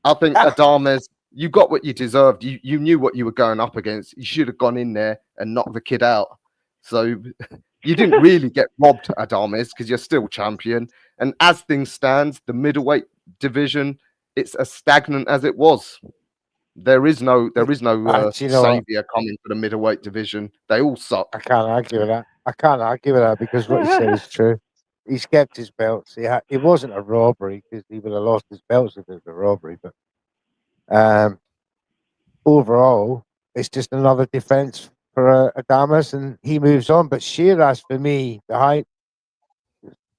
I think Adames, you got what you deserved. You knew what you were going up against. You should have gone in there and knocked the kid out. So you didn't really get robbed, Adames, because you're still champion. And as things stand, the middleweight division, it's as stagnant as it was. There is no savior coming for the middleweight division. They all suck. I can't argue with that. Because what he said is true. He's kept his belts. It wasn't a robbery because he would have lost his belts if it was a robbery. But overall, it's just another defense for Adames, and he moves on. But Shiraz, for me, the hype,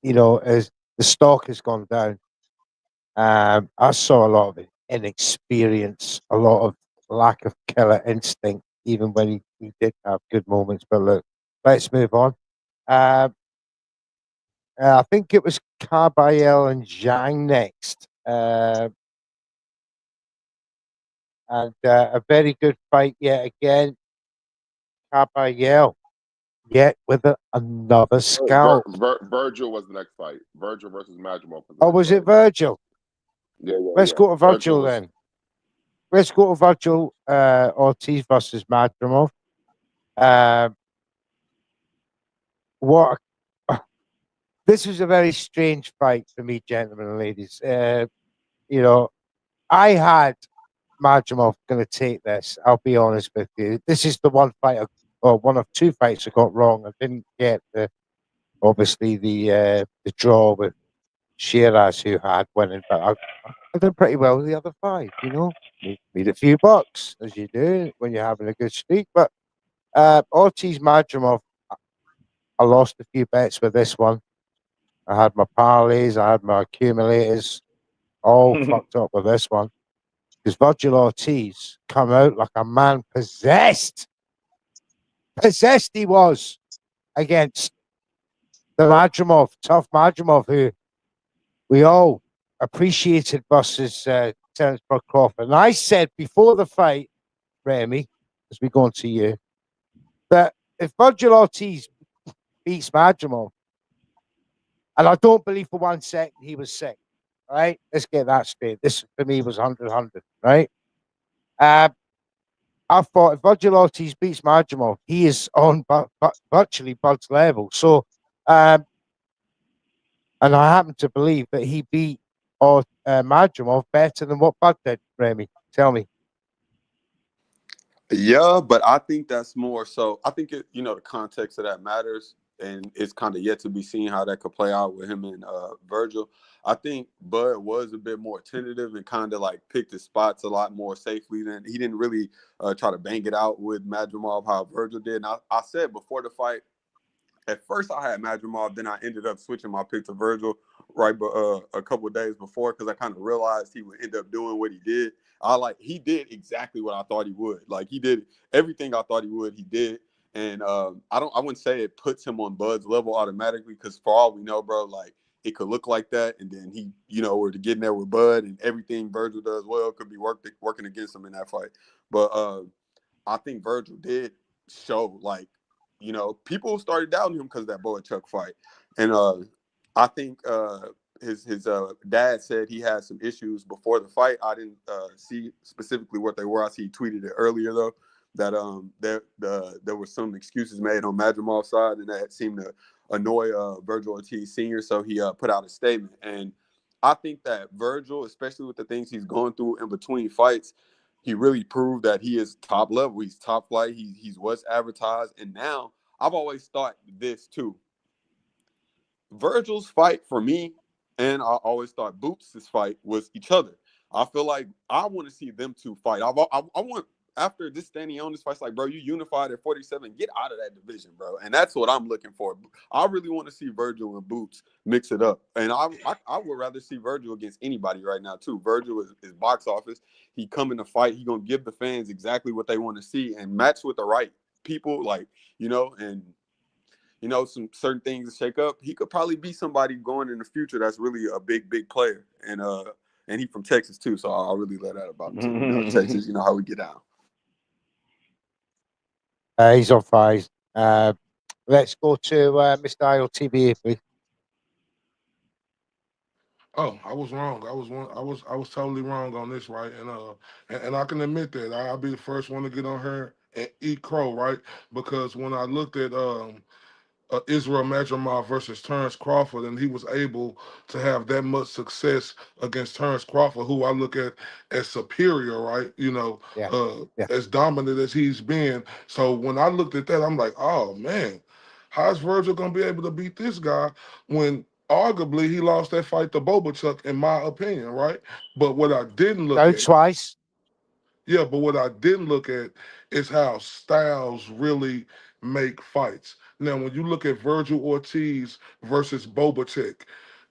is the stock has gone down. I saw a lot of inexperience, a lot of lack of killer instinct even when he did have good moments. But look, let's move on. I think it was Carbayel and Zhang next. And a very good fight yet again. Carbayel, yet with another scalp. Virgil was the next fight. Virgil versus Madrimov. Oh, was it Virgil? Yeah. Let's go to Virgil was... then. Let's go to Virgil Ortiz versus Madrimov. What? This was a very strange fight for me, gentlemen and ladies. You know, I had Madrimov going to take this. I'll be honest with you. This is the one fight, or one of two fights I got wrong. I didn't get obviously the draw with Shiraz, who had winning, but I did pretty well with the other five. You know, made a few bucks as you do when you're having a good streak. But Ortiz Madrimov, I lost a few bets with this one. I had my parlays, I had my accumulators, all fucked up with this one. Because Virgil Ortiz come out like a man possessed. Possessed he was against the Madrimov, tough Madrimov, who we all appreciated versus Terence Bud Crawford. And I said before the fight, Remy, as we go on to you, that if Virgil Ortiz beats Madrimov, and I don't believe for 1 second he was sick, right? Let's get that straight. This, for me, was 100-100, right? I thought if Virgil Ortiz beats Madrimov, he is on virtually Bud's level. So, and I happen to believe that he beat Madrimov better than what Bud did, Remy. Tell me. Yeah, but I think that's more so. I think the context of that matters, and it's kind of yet to be seen how that could play out with him and Virgil. I think Bud was a bit more tentative and kind of like picked his spots a lot more safely than he didn't really try to bang it out with Madrimov how Virgil did. And I said before the fight, at first I had Madrimov, then I ended up switching my pick to Virgil a couple of days before because I kind of realized he would end up doing what he did. He did exactly what I thought he would. Like he did everything I thought he would. He did, and I wouldn't say it puts him on Bud's level automatically because for all we know, bro, like it could look like that, and then he, were to get in there with Bud and everything Virgil does well could be working against him in that fight. But I think Virgil did show people started doubting him because of that Boychuk fight, and I think his dad said he had some issues before the fight. I didn't see specifically what they were. I see he tweeted it earlier though that there were some excuses made on Madrimov's side, and that seemed to annoy Virgil Ortiz Sr. So he put out a statement, and I think that Virgil, especially with the things he's going through in between fights, he really proved that he is top level. He's top flight. He's what's advertised. And now I've always thought this too. Virgil's fight for me, and I always thought Boots' fight was each other. I feel like I want to see them two fight. I want, after this Stanionis fight's like, bro, you unified at 47, get out of that division, bro. And that's what I'm looking for. I really want to see Virgil and Boots mix it up. And I would rather see Virgil against anybody right now, too. Virgil is box office. He come in the fight. He going to give the fans exactly what they want to see and match with the right people, and some certain things to shake up. He could probably be somebody going in the future that's really a big, big player. And he from Texas, too, so I'll really let that about him, too. Texas, how we get down. He's on fire. Let's go to Mr. IOTBA, please. Oh, I was wrong. I was totally wrong on this, right? And I can admit that I'll be the first one to get on her and eat crow, right? Because when I looked at Israel Madrimov versus Terence Crawford, and he was able to have that much success against Terence Crawford, who I look at as superior, right? As dominant as he's been. So when I looked at that, I'm like, oh man, how's Virgil gonna be able to beat this guy when arguably he lost that fight to Bobachuck, in my opinion, right? But what I didn't look at twice. Yeah, but what I didn't look at is how styles really make fights. Now, when you look at Virgil Ortiz versus Bobacek,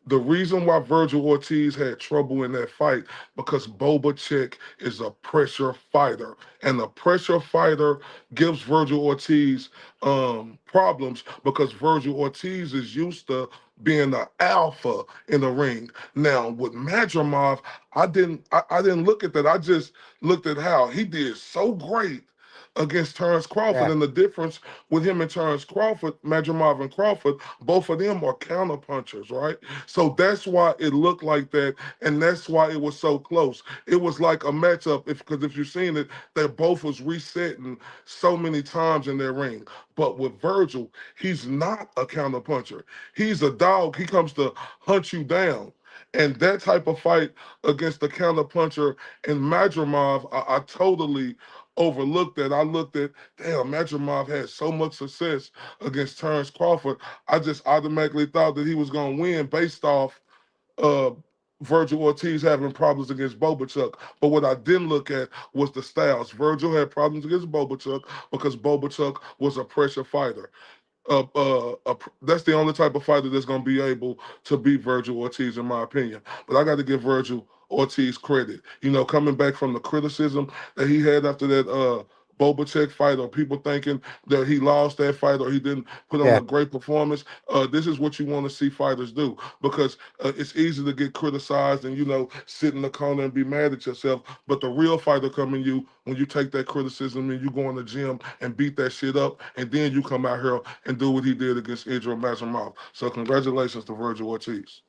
The reason why Virgil Ortiz had trouble in that fight because Bobacek is a pressure fighter, and a pressure fighter gives Virgil Ortiz problems because Virgil Ortiz is used to being the alpha in the ring. Now with Madrimov, I didn't look at that. I just looked at how he did so great against Terrence Crawford, Yeah, and the difference with him and Terrence Crawford, Madrimov and Crawford, both of them are counter punchers, right? So that's why it looked like that, and that's why it was so close. It was like a matchup, because if you've seen it, they both was resetting so many times in their ring. But with Virgil, he's not a counter puncher. He's a dog. He comes to hunt you down. And that type of fight against the counter puncher and Madrimov, I totally overlooked that. I looked at, damn, Madrimov had so much success against Terrence Crawford. I just automatically thought that he was going to win based off uh, Virgil Ortiz having problems against Bobachuk. But what I didn't look at was the styles. Virgil had problems against Bobachuk because Bobachuk was a pressure fighter. That's the only type of fighter that's going to be able to beat Virgil Ortiz, in my opinion. But I got to give Virgil Ortiz credit. You know, coming back from the criticism that he had after that Bobacek fight, or people thinking that he lost that fight or he didn't put on yeah. a great performance. This is what you want to see fighters do, because it's easy to get criticized and, you know, sit in the corner and be mad at yourself. But the real fighter come in you when you take that criticism and you go in the gym and beat that shit up, and then you come out here and do what he did against Idris Mazamov. So congratulations to Virgil Ortiz.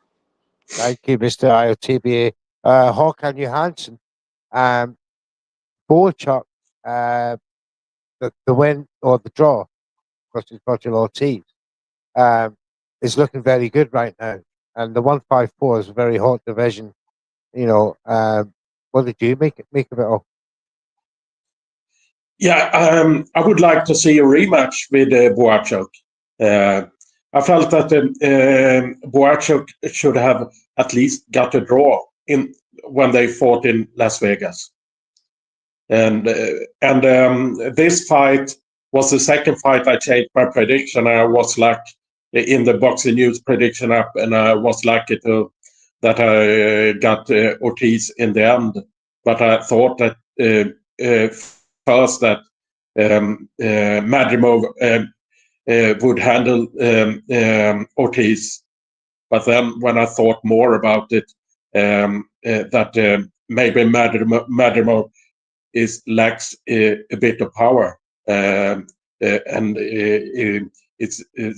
Thank you, Mr. IOTBA. Håkan Johansson, Bochuk, the win or the draw versus Virgil Ortiz, is looking very good right now. And the 154 is a very hot division. You know, what did you make of it all? Yeah, I would like to see a rematch with Boachuk. I felt that Boachuk should have at least got a draw in when they fought in Las Vegas. And this fight was the second fight I changed my prediction. I was like in the Boxing News prediction app, and I was lucky that I got Ortiz in the end. But I thought that first that Madrimov would handle Ortiz. But then when I thought more about it, that maybe Madrimov lacks a bit of power, and it's a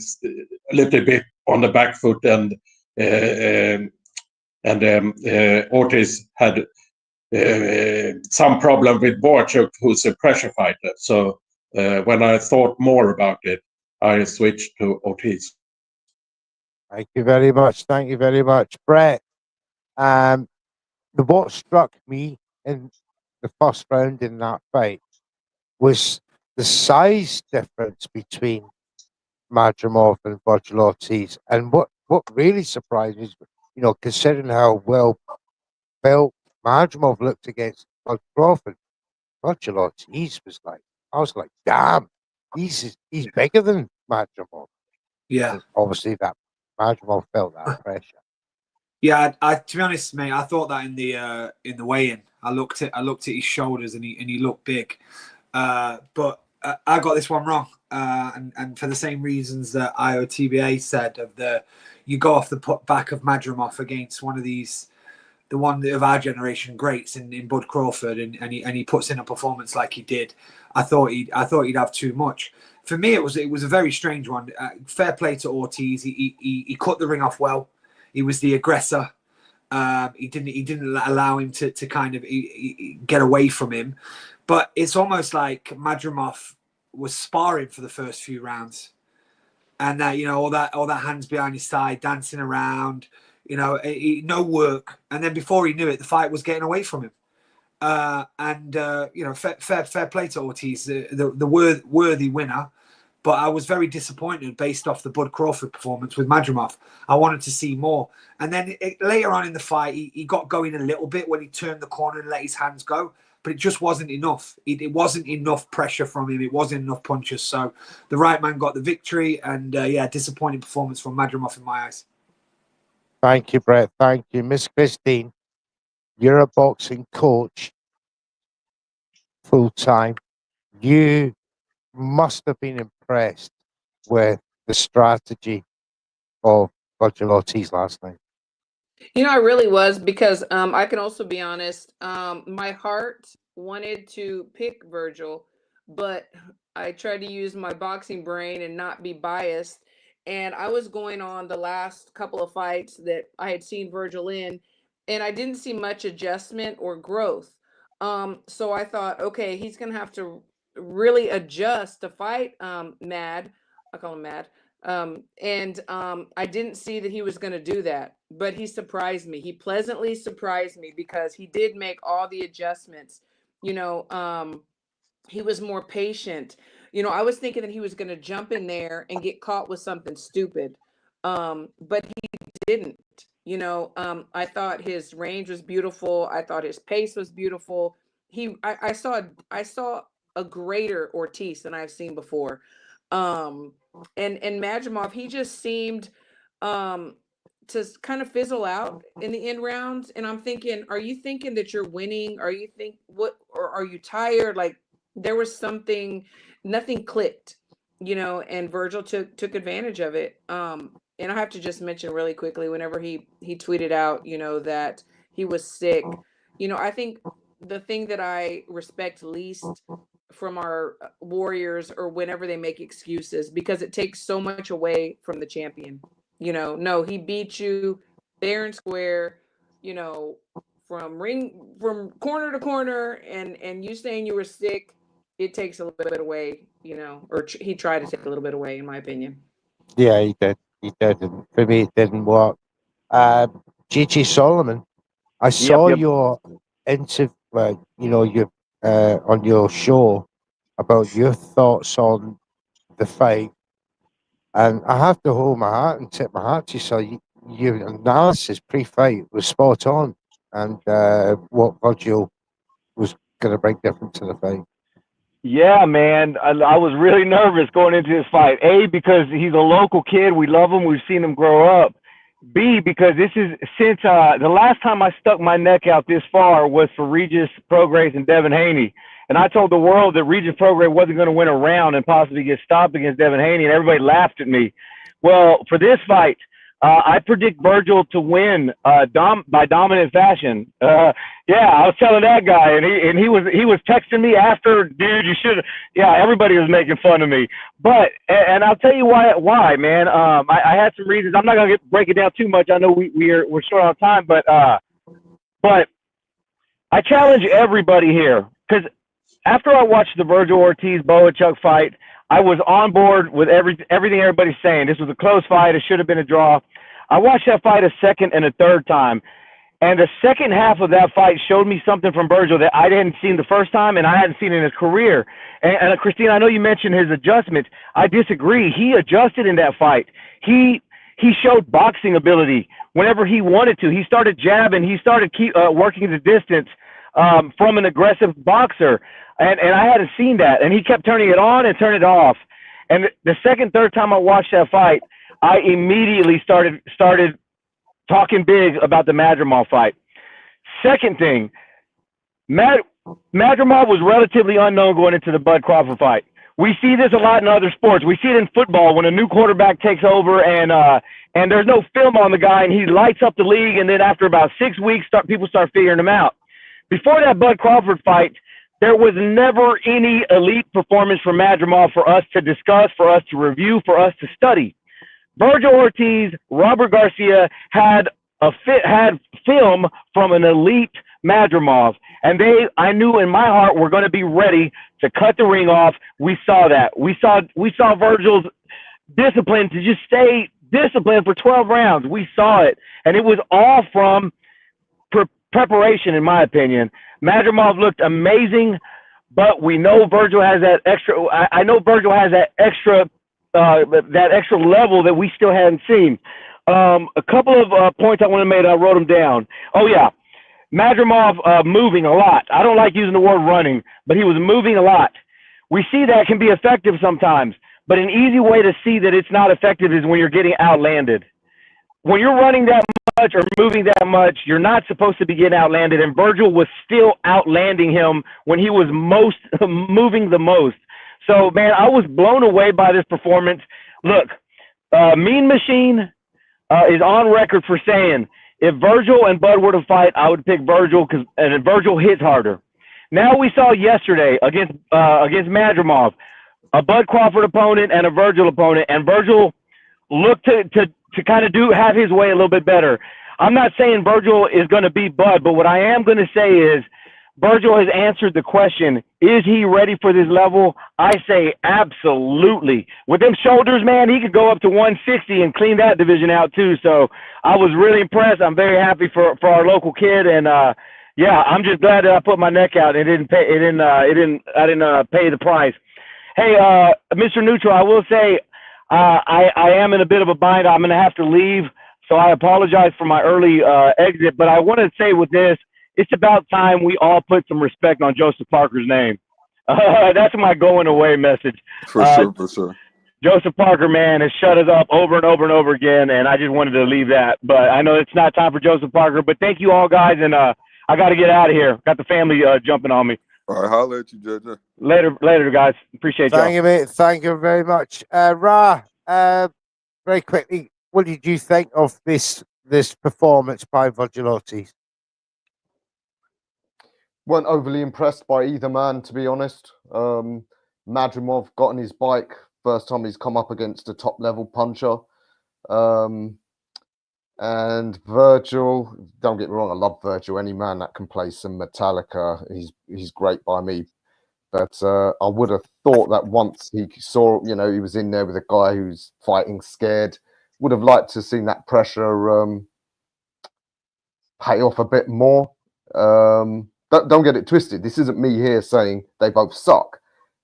little bit on the back foot, and Ortiz had some problem with Boachuk, who's a pressure fighter. So when I thought more about it, I switched to Ortiz. Thank you very much. Thank you very much, Brett. What struck me in the first round in that fight was the size difference between Madrimov and Virgil Ortiz. And what really surprised me is, you know, considering how well built Madrimov looked against Bud Crawford, Virgil Ortiz was like, I was like, damn, he's bigger than Madrimov. Yeah. And obviously that Madrimov felt that pressure. Yeah, I to be honest, mate, I thought that in the weigh-in. I looked at his shoulders and he looked big, but I got this one wrong, and for the same reasons that IOTBA said you go off the back of Madrimov against one of these, the one of our generation greats in Bud Crawford, and he puts in a performance like he did. I thought he'd have too much. For me, it was a very strange one. Fair play to Ortiz. He cut the ring off well. He was the aggressor. He didn't allow him to kind of get away from him. But it's almost like Madrimov was sparring for the first few rounds, and that, you know, all that hands behind his side, dancing around, you know, no work. And then before he knew it, the fight was getting away from him. You know, fair play to Ortiz, the worthy winner. But I was very disappointed based off the Bud Crawford performance with Madrimov. I wanted to see more. And then later on in the fight, he got going a little bit when he turned the corner and let his hands go. But it just wasn't enough. It wasn't enough pressure from him. It wasn't enough punches. So the right man got the victory. And, yeah, disappointing performance from Madrimov in my eyes. Thank you, Brett. Thank you. Miss Christine, you're a boxing coach full time. You must have been impressed with the strategy of Roger Ortiz last night. You know, I really was because I can also be honest. My heart wanted to pick Virgil, but I tried to use my boxing brain and not be biased. And I was going on the last couple of fights that I had seen Virgil in, and I didn't see much adjustment or growth. So I thought, okay, he's gonna have to really adjust to fight Mad. I call him Mad. I didn't see that he was going to do that, but he surprised me. He pleasantly surprised me because he did make all the adjustments. You know, he was more patient. You know, I was thinking that he was going to jump in there and get caught with something stupid, but he didn't. You know, I thought his range was beautiful. I thought his pace was beautiful. I saw a greater Ortiz than I've seen before. Um, and Majimov, he just seemed um to kind of fizzle out in the end rounds. And I'm thinking, are you thinking that you're winning? Are you think what, or are you tired? Like there was something, nothing clicked, you know, and Virgil took advantage of it. And I have to just mention really quickly, whenever he tweeted out, you know, that he was sick, you know, I think the thing that I respect least from our warriors or whenever they make excuses, because it takes so much away from the champion. You know, no, he beat you fair and square, you know, from corner to corner, and you saying you were sick, it takes a little bit away, you know, or he tried to take a little bit away, in my opinion. Yeah, he did. He did. And for me, it didn't work. Gigi Solomon, I Yep, saw yep. your you know, your on your show about your thoughts on the fight, and I have to hold my heart and tip my hat to you. So your analysis pre-fight was spot on, and what Virgil was going to bring different to the fight. Yeah, man. I was really nervous going into this fight. A, because he's a local kid. We love him. We've seen him grow up. B, because this is since the last time I stuck my neck out this far was for Regis Prograis and Devin Haney. And I told the world that Regis Prograis wasn't going to win a round and possibly get stopped against Devin Haney, and everybody laughed at me. Well, for this fight, I predict Virgil to win by dominant fashion. Yeah, I was telling that guy, and he was texting me after, dude, you should. Yeah, everybody was making fun of me, but and I'll tell you why, man. I had some reasons. I'm not gonna break it down too much. I know we're short on time, but I challenge everybody here because after I watched the Virgil Ortiz Boachuk fight, I was on board with everything everybody's saying. This was a close fight. It should have been a draw. I watched that fight a second and a third time. And the second half of that fight showed me something from Virgil that I hadn't seen the first time and I hadn't seen in his career. And Christine, I know you mentioned his adjustments. I disagree. He adjusted in that fight. He showed boxing ability whenever he wanted to. He started jabbing. He started working the distance from an aggressive boxer. And I hadn't seen that. And he kept turning it on and turning it off. And the second, third time I watched that fight, I immediately started talking big about the Madrimov fight. Second thing, Madrimov was relatively unknown going into the Bud Crawford fight. We see this a lot in other sports. We see it in football when a new quarterback takes over and there's no film on the guy and he lights up the league, and then after about 6 weeks, people start figuring him out. Before that Bud Crawford fight, there was never any elite performance from Madrimov for us to discuss, for us to review, for us to study. Virgil Ortiz, Robert Garcia had film from an elite Madrimov, and I knew in my heart were going to be ready to cut the ring off. We saw that. We saw Virgil's discipline to just stay disciplined for 12 rounds. We saw it, and it was all from preparation, in my opinion. Madrimov looked amazing, but we know Virgil has that extra. I know Virgil has that extra level that we still hadn't seen. A couple of points I want to make. I wrote them down. Oh yeah, Madrimov moving a lot. I don't like using the word running, but he was moving a lot. We see that can be effective sometimes, but an easy way to see that it's not effective is when you're getting outlanded. when you're running that much or moving that much, you're not supposed to be getting outlanded. And Virgil was still outlanding him when he was most moving the most. So, man, I was blown away by this performance. Look, Mean Machine is on record for saying if Virgil and Bud were to fight, I would pick Virgil and Virgil hits harder. Now we saw yesterday against Madrimov, a Bud Crawford opponent and a Virgil opponent, and Virgil looked to kind of have his way a little bit better. I'm not saying Virgil is going to beat Bud, but what I am going to say is Virgil has answered the question, is he ready for this level? I say absolutely. With them shoulders, man, he could go up to 160 and clean that division out too. So I was really impressed. I'm very happy for our local kid, and yeah, I'm just glad that I put my neck out and I didn't pay the price. Hey, Mr. Neutral, I will say I am in a bit of a bind. I'm going to have to leave, so I apologize for my early exit. But I want to say with this, it's about time we all put some respect on Joseph Parker's name. That's my going away message. For sure. Joseph Parker, man, has shut us up over and over and over again, and I just wanted to leave that. But I know it's not time for Joseph Parker. But thank you all, guys, and I got to get out of here. Got the family jumping on me. All right, holler at you, JJ. Later, guys. Appreciate y'all. Thank you, mate. Thank you very much. Ra, very quickly, what did you think of this performance by Virgilotti? Weren't overly impressed by either man, to be honest. Madrimov got on his bike first time he's come up against a top-level puncher. And Virgil, don't get me wrong, I love Virgil. Any man that can play some Metallica, he's great by me. But I would have thought that once he saw, he was in there with a guy who's fighting scared, would have liked to have seen that pressure pay off a bit more. Don't get it twisted. This isn't me here saying they both suck.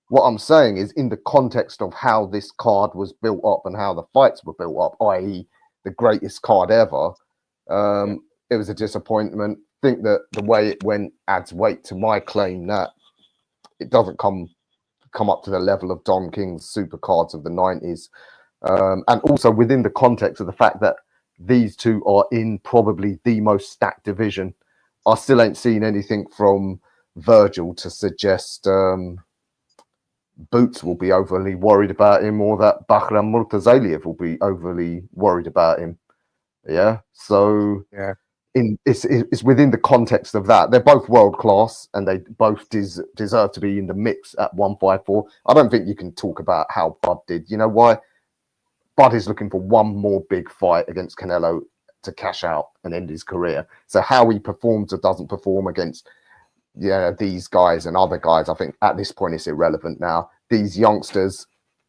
What I'm saying is in the context of how this card was built up and how the fights were built up, i.e. the greatest card ever, it was a disappointment. I think that the way it went adds weight to my claim that it doesn't come up to the level of Don King's super cards of the 90s. And also within the context of the fact that these two are in probably the most stacked division. I still ain't seen anything from Virgil to suggest Boots will be overly worried about him or that Bahram Murtazaliev will be overly worried about him. Yeah. So yeah, it's within the context of that. They're both world class and they both deserve to be in the mix at 154. I don't think you can talk about how Bud did. You know why? Bud is looking for one more big fight against Canelo to cash out and end his career. So how he performs or doesn't perform against these guys and other guys, I think at this point it's irrelevant now. These youngsters,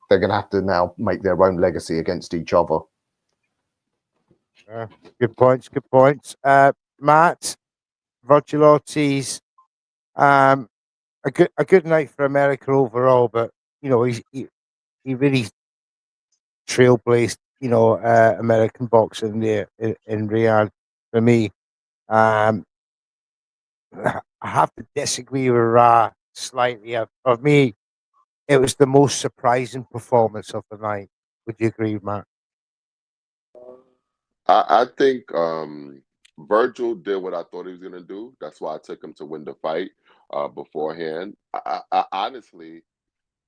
they're going to have to now make their own legacy against each other. Good points. Matt, Virgilotti's a good night for America overall, but he really trailblazed American boxing there in Riyadh. For me, I have to disagree with Ra slightly. For me, it was the most surprising performance of the night. Would you agree, Matt? I think Virgil did what I thought he was going to do. That's why I took him to win the fight beforehand. I honestly,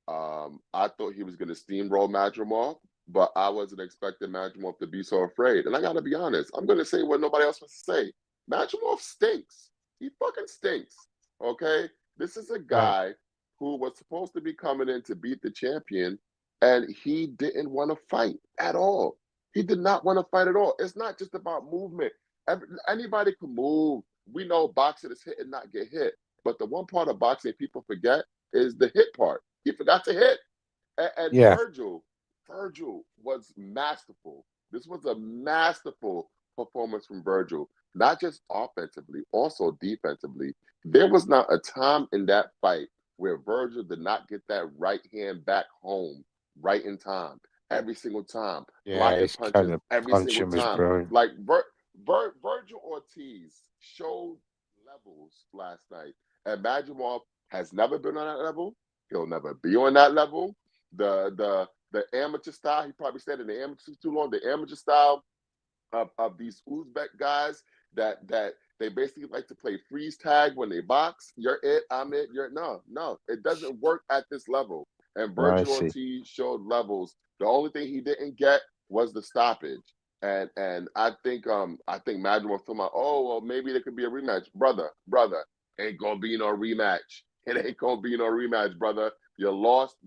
I thought he was going to steamroll Madrimov, but I wasn't expecting Madrimov to be so afraid. And I got to be honest, I'm going to say what nobody else wants to say. Madrimov stinks. He fucking stinks. Okay? This is a guy who was supposed to be coming in to beat the champion, and he didn't want to fight at all. He did not want to fight at all. It's not just about movement. Anybody can move. We know boxing is hit and not get hit. But the one part of boxing people forget is the hit part. He forgot to hit. And Virgil was masterful. This was a masterful performance from Virgil, not just offensively, also defensively. There was not a time in that fight where Virgil did not get that right hand back home right in time. Every single time. Yeah, punches every single time. Brilliant. Like Virgil Ortiz showed levels last night. And Madrimov has never been on that level. He'll never be on that level. The amateur style, he probably stayed in the amateur too long. The amateur style of these Uzbek guys that they basically like to play freeze tag when they box. You're it, I'm it. You're no. It doesn't work at this level. And I Virgil see. Ortiz showed levels. The only thing he didn't get was the stoppage. And I think Madrimov talking about, oh well, maybe there could be a rematch. Brother, ain't gonna be no rematch. It ain't gonna be no rematch, brother. You lost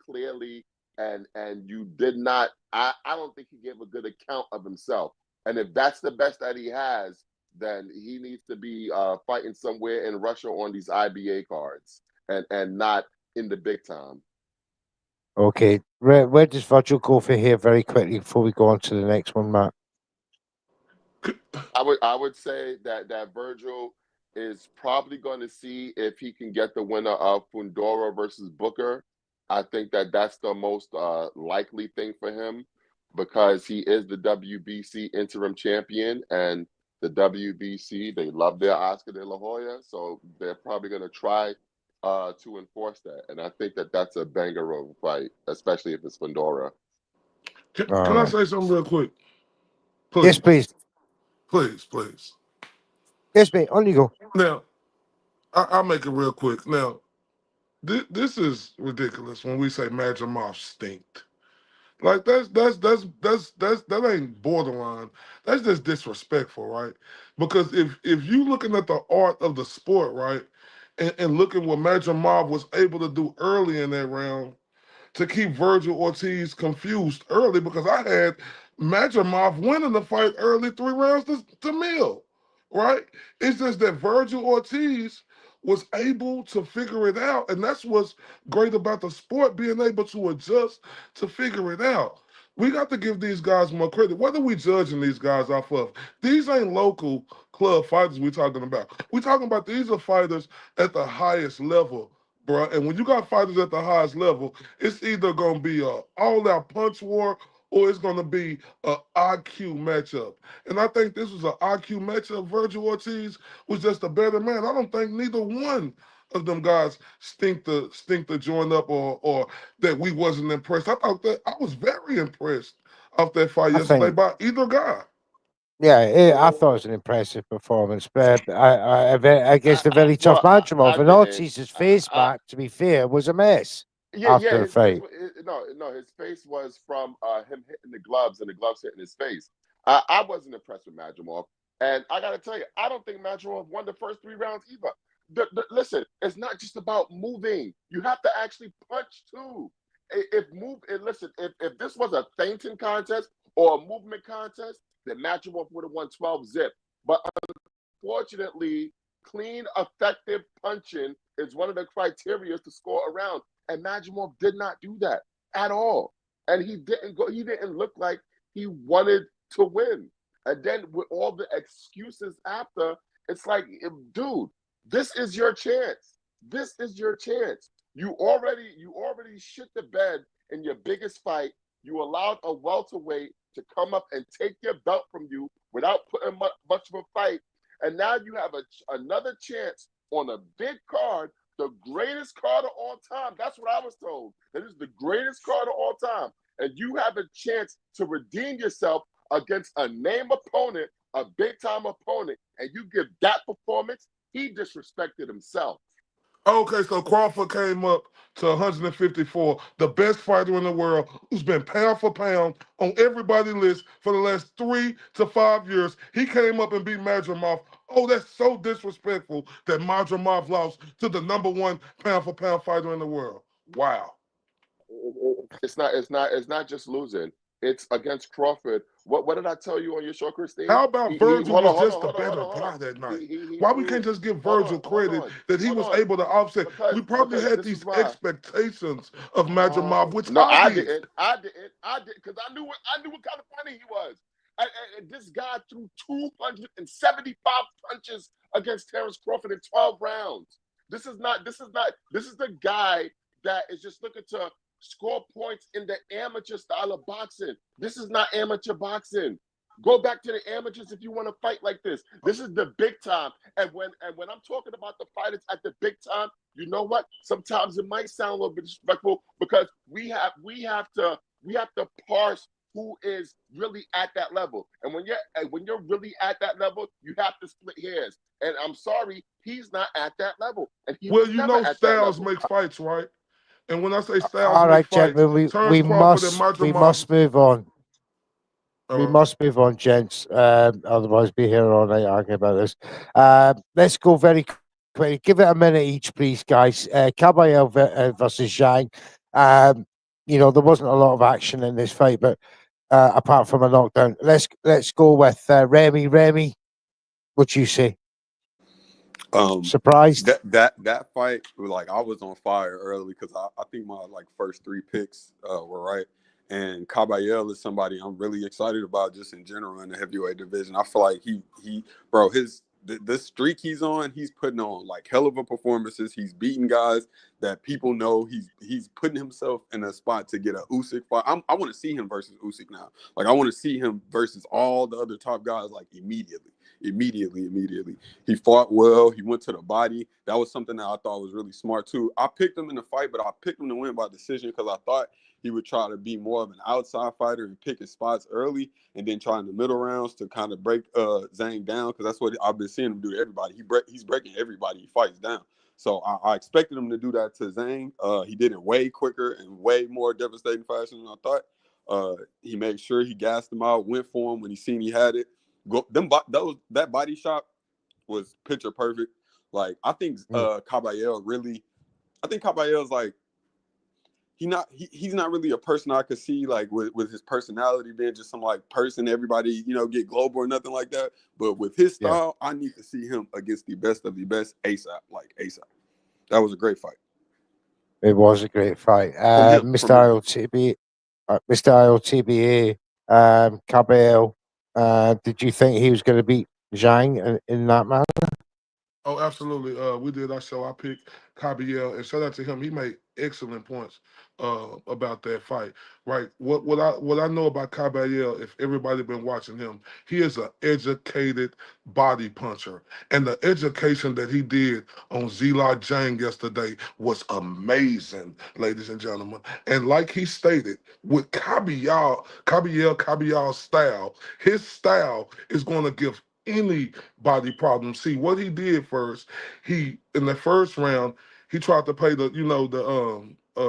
clearly, and you did not. I don't think he gave a good account of himself. And if that's the best that he has, then he needs to be fighting somewhere in Russia on these IBA cards, and not in the big time. Okay, where does Virgil go for here? Very quickly before we go on to the next one, Matt. I would say that Virgil is probably going to see if he can get the winner of Fundora versus Booker. I think that that's the most likely thing for him, because he is the WBC interim champion, and the WBC, they love their Oscar de la Hoya, so they're probably going to try to enforce that. And I think that that's a banger of a fight, especially if it's Fundora. Can All I right. say something real quick? Yes, please. Please. Yes, mate. On you go. Now, I'll make it real quick. Now, this is ridiculous when we say Madrimov stinked. Like that ain't borderline. That's just disrespectful, right? Because if you looking at the art of the sport, right, and looking what Madrimov was able to do early in that round to keep Virgil Ortiz confused early, because I had Madrimov winning the fight early 3 rounds to Mill, right? It's just that Virgil Ortiz was able to figure it out, and that's what's great about the sport, being able to adjust to figure it out. We got to give these guys more credit. What are we judging these guys off of? These ain't local club fighters we're talking about. We're talking about these are fighters at the highest level, bro. And when you got fighters at the highest level, it's either gonna be a all-out punch war or it's gonna be a IQ matchup. And I think this was an IQ matchup. Virgil Ortiz was just a better man. I don't think neither one of them guys stink the joint up, or that we wasn't impressed. I thought that I was very impressed off that fight I yesterday think, by either guy. yeah, I thought it was an impressive performance, but against a very tough Well, Madrimov. I And didn't. Ortiz's face, Matt, to be fair, was a mess Yeah. after the His face. fight. No. His face was from him hitting the gloves, and the gloves hitting his face. I wasn't impressed with Madrimov, and I got to tell you, I don't think Madrimov won the first 3 rounds either. Listen, it's not just about moving. You have to actually punch too. Listen, if this was a feinting contest or a movement contest, then Madrimov would have won 12 zip. But unfortunately, clean, effective punching is one of the criteria to score a round. And Madrimov did not do that at all. And he didn't look like he wanted to win. And then with all the excuses after, it's like, dude, this is your chance. This is your chance. You already shit the bed in your biggest fight. You allowed a welterweight to come up and take your belt from you without putting much of a fight. And now you have another chance on a big card, the greatest card of all time. That's what I was told. It is the greatest card of all time. And you have a chance to redeem yourself against a name opponent, a big-time opponent, and you give that performance, he disrespected himself. Okay, so Crawford came up to 154, the best fighter in the world, who's been pound for pound on everybody's list for the last 3 to 5 years. He came up and beat Madrimov. Oh, that's so disrespectful that Madrimov lost to the #1 pound for pound fighter in the world. Wow. It's not just losing. It's against Crawford. What did I tell you on your show, Christine? How about He Virgil hold was on, just the hold better on, hold on. guy that night? He Why we can't proved. just give Hold Virgil on, hold credit on, that he hold was on. able to offset? We probably had This is these why. expectations of Madrimov, which No, I obvious. didn't. Because I knew what kind of funny he was. And this guy threw 275 punches against Terrence Crawford in 12 rounds. This is the guy that is just looking to score points in the amateur style of boxing. This is not amateur boxing. Go back to the amateurs if you want to fight like this. This is the big time. And when I'm talking about the fighters at the big time, you know what? Sometimes it might sound a little bit disrespectful, because we have to parse who is really at that level. And when you're really at that level, you have to split hairs. And I'm sorry, he's not at that level, and he Well, was you never know, at that styles level. make fights, right? And when I say styles All make right, fights, gentlemen, Terrence Crawford and Michael we Mars. must move on. We must move on, gents. Otherwise, be here all night arguing about this. Let's go very quickly. Give it a minute each, please, guys. Caballero versus Zhang. You know, there wasn't a lot of action in this fight, but apart from a knockdown, let's go with Remy. Remy, what you say? Surprised? That fight, like, I was on fire early because I think my like first 3 picks were right. And Caballero is somebody I'm really excited about just in general in the heavyweight division. I feel like he bro, this streak he's on, he's putting on like hell of a performances. He's beating guys that people know. He's putting himself in a spot to get a Usyk fight. I want to see him versus Usyk now. Like, I want to see him versus all the other top guys like immediately. He fought well. He went to the body. That was something that I thought was really smart too. I picked him in the fight, but I picked him to win by decision because I thought he would try to be more of an outside fighter and pick his spots early, and then try in the middle rounds to kind of break Zhang down, because that's what I've been seeing him do to everybody. He's breaking everybody he fights down. So I expected him to do that to Zhang. He did it way quicker and way more devastating fashion than I thought. He made sure he gassed him out, went for him when he seen he had it. That body shot was picture perfect. Like, I think Caballero really, I think Caballero's like, he's not really a person I could see like with his personality being just some like person everybody get global or nothing like that. But with his style, I need to see him against the best of the best ASAP. Like ASAP. That was a great fight. It was a great fight. Mr. ILTBA, Caballero. Did you think he was going to beat Zhang in that manner? Oh, absolutely. We did our show. I picked Caballero, and shout out to him. He made excellent points about that fight. Right. What I know about Caballero, if everybody been watching him, he is an educated body puncher, and the education that he did on Zila Zhang yesterday was amazing, ladies and gentlemen. And like he stated, with Caballero's style, his style is going to give anybody problems. See what he did first. He in the first round he tried to play the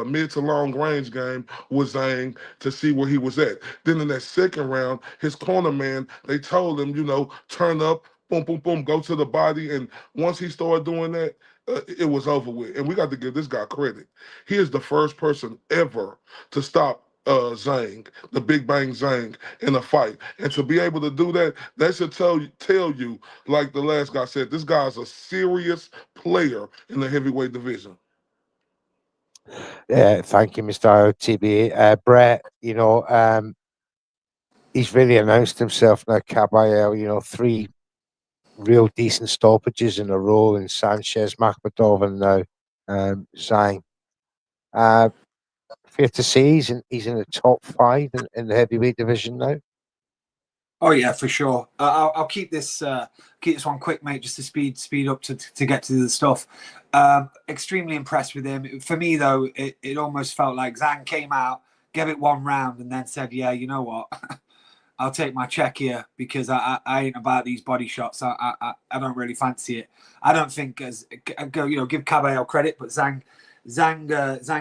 mid to long range game with Zhang to see where he was at. Then in that second round, his corner man, they told him, turn up, boom, boom, boom, go to the body. And once he started doing that, it was over with. And we got to give this guy credit. He is the first person ever to stop Zhang, the Big Bang Zhang, in a fight. And to be able to do that, that should tell you, like the last guy said, this guy's a serious player in the heavyweight division. Thank you, Mr. ILTBA. Brett, he's really announced himself now, Caballero, 3 real decent stoppages in a row in Sanchez, Makhmudov, and now Zhang. Fair to say he's in the top 5 in the heavyweight division now. Oh yeah, for sure. I'll keep this one quick, mate, just to speed up to get to the stuff. Extremely impressed with him. For me though, it almost felt like Zhang came out, gave it 1 round, and then said, "Yeah, you know what? I'll take my check here because I ain't about these body shots. I don't really fancy it. I don't think give Caballero credit, but Zhang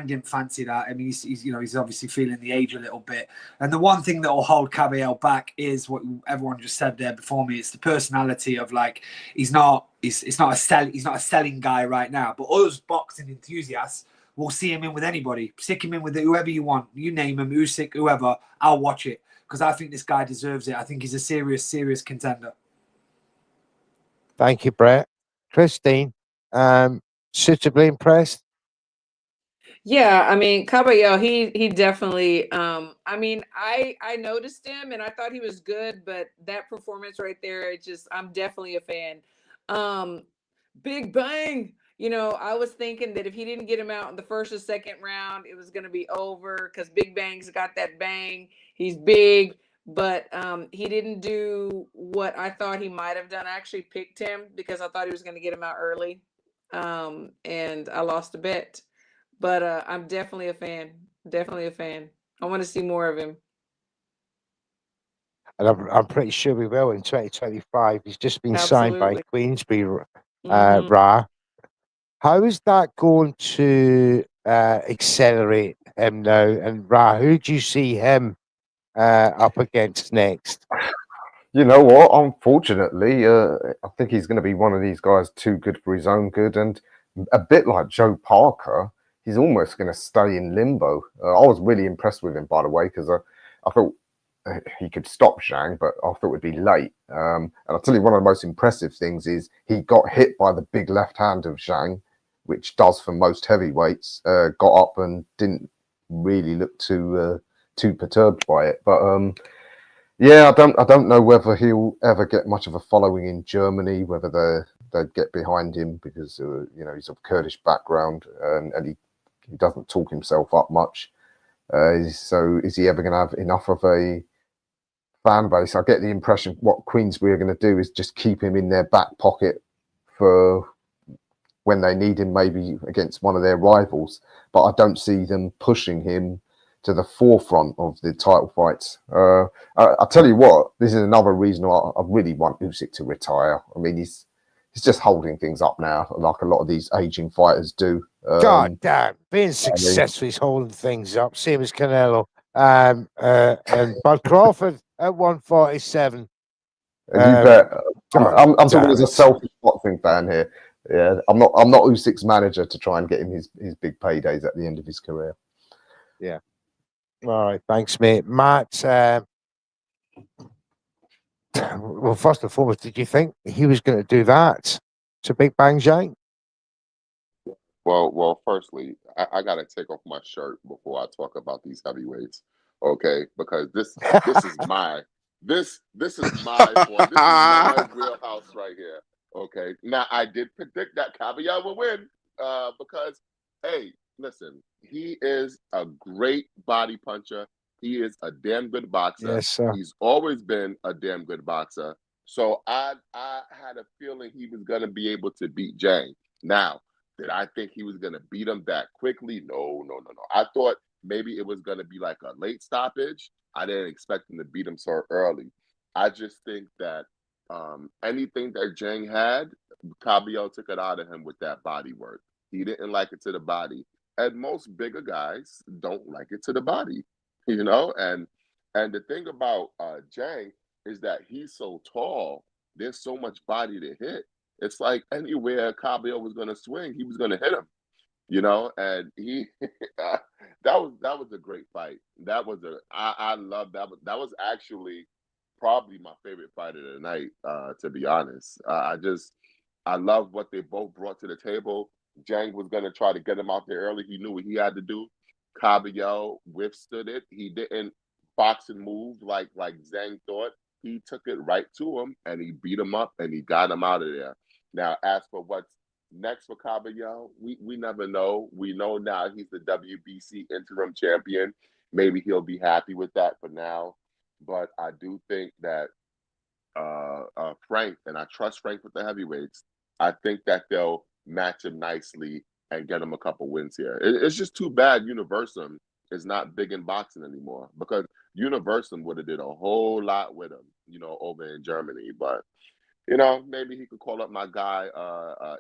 didn't fancy that. I mean, he's obviously feeling the age a little bit. And the one thing that will hold Caballero back is what everyone just said there before me. It's the personality of like he's not a selling guy right now. But us boxing enthusiasts will see him in with anybody, stick him in with whoever you want, you name him, Usyk, whoever. I'll watch it because I think this guy deserves it. I think he's a serious contender. Thank you, Brett. Christine, suitably impressed. Yeah, I mean, Caballero, he definitely I mean, I noticed him and I thought he was good, but that performance right there, I'm definitely a fan. Big Bang, I was thinking that if he didn't get him out in the first or second round, it was gonna be over because Big Bang's got that bang. He's big, but he didn't do what I thought he might have done. I actually picked him because I thought he was gonna get him out early. And I lost a bet. But I'm definitely a fan. Definitely a fan. I want to see more of him. and I'm pretty sure we will in 2025. He's just been signed by Absolutely. Queensbury, Mhm. Ra. How is that going to accelerate him now? And Ra, who do you see him up against next? You know what? Unfortunately, I think he's going to be one of these guys too good for his own good, and a bit like Joe Parker, he's almost going to stay in limbo. I was really impressed with him, by the way, because I thought he could stop Zhang, but I thought it would be late. And I'll tell you, one of the most impressive things is he got hit by the big left hand of Zhang, which does for most heavyweights. Got up and didn't really look too perturbed by it, but. Yeah, I don't know whether he'll ever get much of a following in Germany, whether they'd get behind him because he's of Kurdish background and he doesn't talk himself up much. So is he ever going to have enough of a fan base? I get the impression what Queensbury are going to do is just keep him in their back pocket for when they need him, maybe against one of their rivals. But I don't see them pushing him to the forefront of the title fights. I'll tell you what, this is another reason I really want Usyk to retire. I mean, he's just holding things up now, like a lot of these aging fighters do. God damn, being successful, he's holding things up, same as Canelo and Bud Crawford at 147. You bet. I'm talking as a selfish boxing fan here. Yeah, I'm not Usyk's manager to try and get him his big paydays at the end of his career. Yeah. All right, thanks, mate. Matt, well, first and foremost, did you think he was going to do that to Big Bang Zhang? Well, firstly, I gotta take off my shirt before I talk about these heavyweights, okay? Because this is my this is my point. This is my wheelhouse right here. Okay. Now I did predict that Caviar will win, because hey, listen, he is a great body puncher. He is a damn good boxer. Yes, sir. He's always been a damn good boxer. So I had a feeling he was gonna be able to beat Jang. Now, did I think he was going to beat him that quickly? No. I thought maybe it was going to be like a late stoppage. I didn't expect him to beat him so early. I just think that anything that Jang had, Cabello took it out of him with that body work. He didn't like it to the body. And most bigger guys don't like it to the body, you know? And the thing about Jang is that he's so tall, there's so much body to hit. It's like anywhere Cabello was going to swing, he was going to hit him, you know. And he that was a great fight. I love that. That was actually probably my favorite fight of the night. To be honest, I love what they both brought to the table. Jang was going to try to get him out there early. He knew what he had to do. Cabello withstood it. He didn't box and move like Zhang thought. He took it right to him and he beat him up and he got him out of there. Now, as for what's next for Cabello, we never know. We know now he's the WBC interim champion. Maybe he'll be happy with that for now. But I do think that Frank, and I trust Frank with the heavyweights, I think that they'll match him nicely and get him a couple wins here. It's just too bad Universum is not big in boxing anymore, because Universum would have did a whole lot with him, over in Germany. But maybe he could call up my guy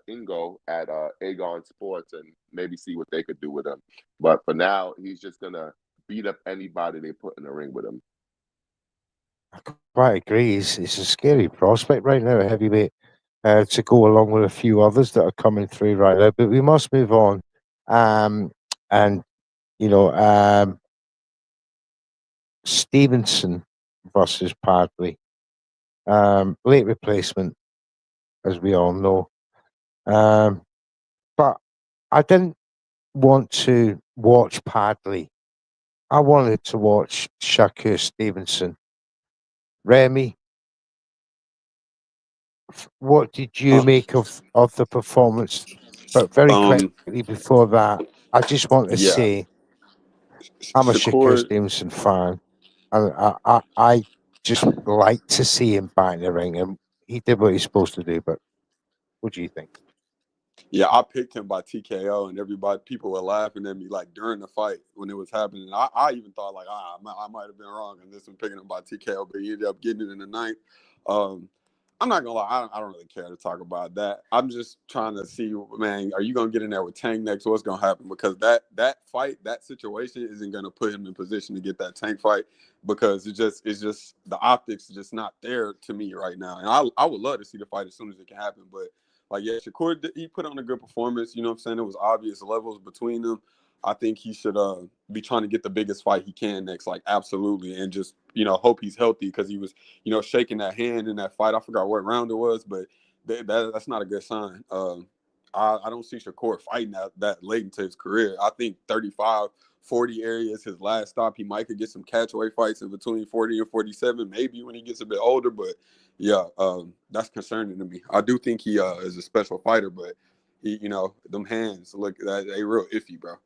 Ingo at Aegon Sports and maybe see what they could do with him. But for now, he's just gonna beat up anybody they put in the ring with him. I quite agree. It's a scary prospect right now, a heavyweight, to go along with a few others that are coming through right now. But we must move on. And Stevenson versus Padley, late replacement, as we all know. But I didn't want to watch Padley. I wanted to watch Shakur Stevenson. Remy, what did you make of the performance? But very quickly before that, I just want to say I'm a Shakur Stevenson fan, and I just like to see him back in the ring, and he did what he's supposed to do. But what do you think? Yeah, I picked him by TKO, and people were laughing at me like during the fight when it was happening. I even thought like, I might have been wrong in this one picking him by TKO, but he ended up getting it in the ninth. I'm not gonna lie, I don't really care to talk about that. I'm just trying to see, man, are you gonna get in there with Tank next? What's gonna happen? Because that fight, that situation isn't gonna put him in position to get that Tank fight, because it's just the optics is just not there to me right now. And I would love to see the fight as soon as it can happen, but like, yeah, Shakur, he put on a good performance. You know what I'm saying? It was obvious levels between them. I think he should be trying to get the biggest fight he can next, like, absolutely, and just, hope he's healthy, because he was, shaking that hand in that fight. I forgot what round it was, but that's not a good sign. I don't see Shakur fighting that late into his career. I think 35, 40 area is his last stop. He might could get some catchweight fights in between 40 and 47, maybe when he gets a bit older, but yeah, that's concerning to me. I do think he is a special fighter, but he, them hands look, they real iffy, bro.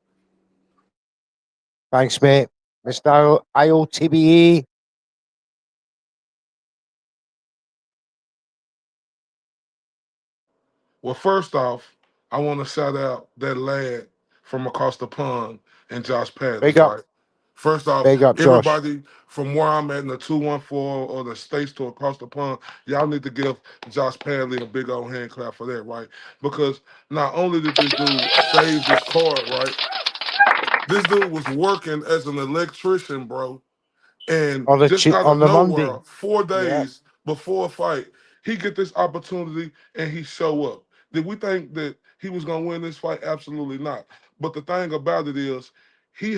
Thanks, mate. Mr. IOTBE. Well, first off, I want to shout out that lad from across the pond and Josh Padley, Big up. right? First off, Big up, Josh. everybody from where I'm at in the 214 or the states to across the pond, y'all need to give Josh Padley a big old hand clap for that, right? Because not only did this dude save this card, right? This dude was working as an electrician, bro. And On just out of the nowhere, Monday. 4 Yeah. days before a fight, he get this opportunity and he show up. Did we think that he was gonna win this fight? Absolutely not. But the thing about it is, he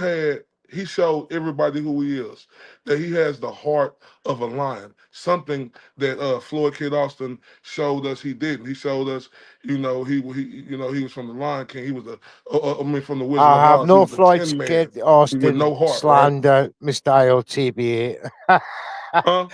showed everybody who he is. That he has the heart of a lion. Something that Floyd Kid Austin showed us he didn't. He showed us, he was from the Lion King. He was from the Wizard I of have Oz. He no was the Floyd Tin Man Kid with Austin no heart, right? slander, Mr. IOTBE. Huh?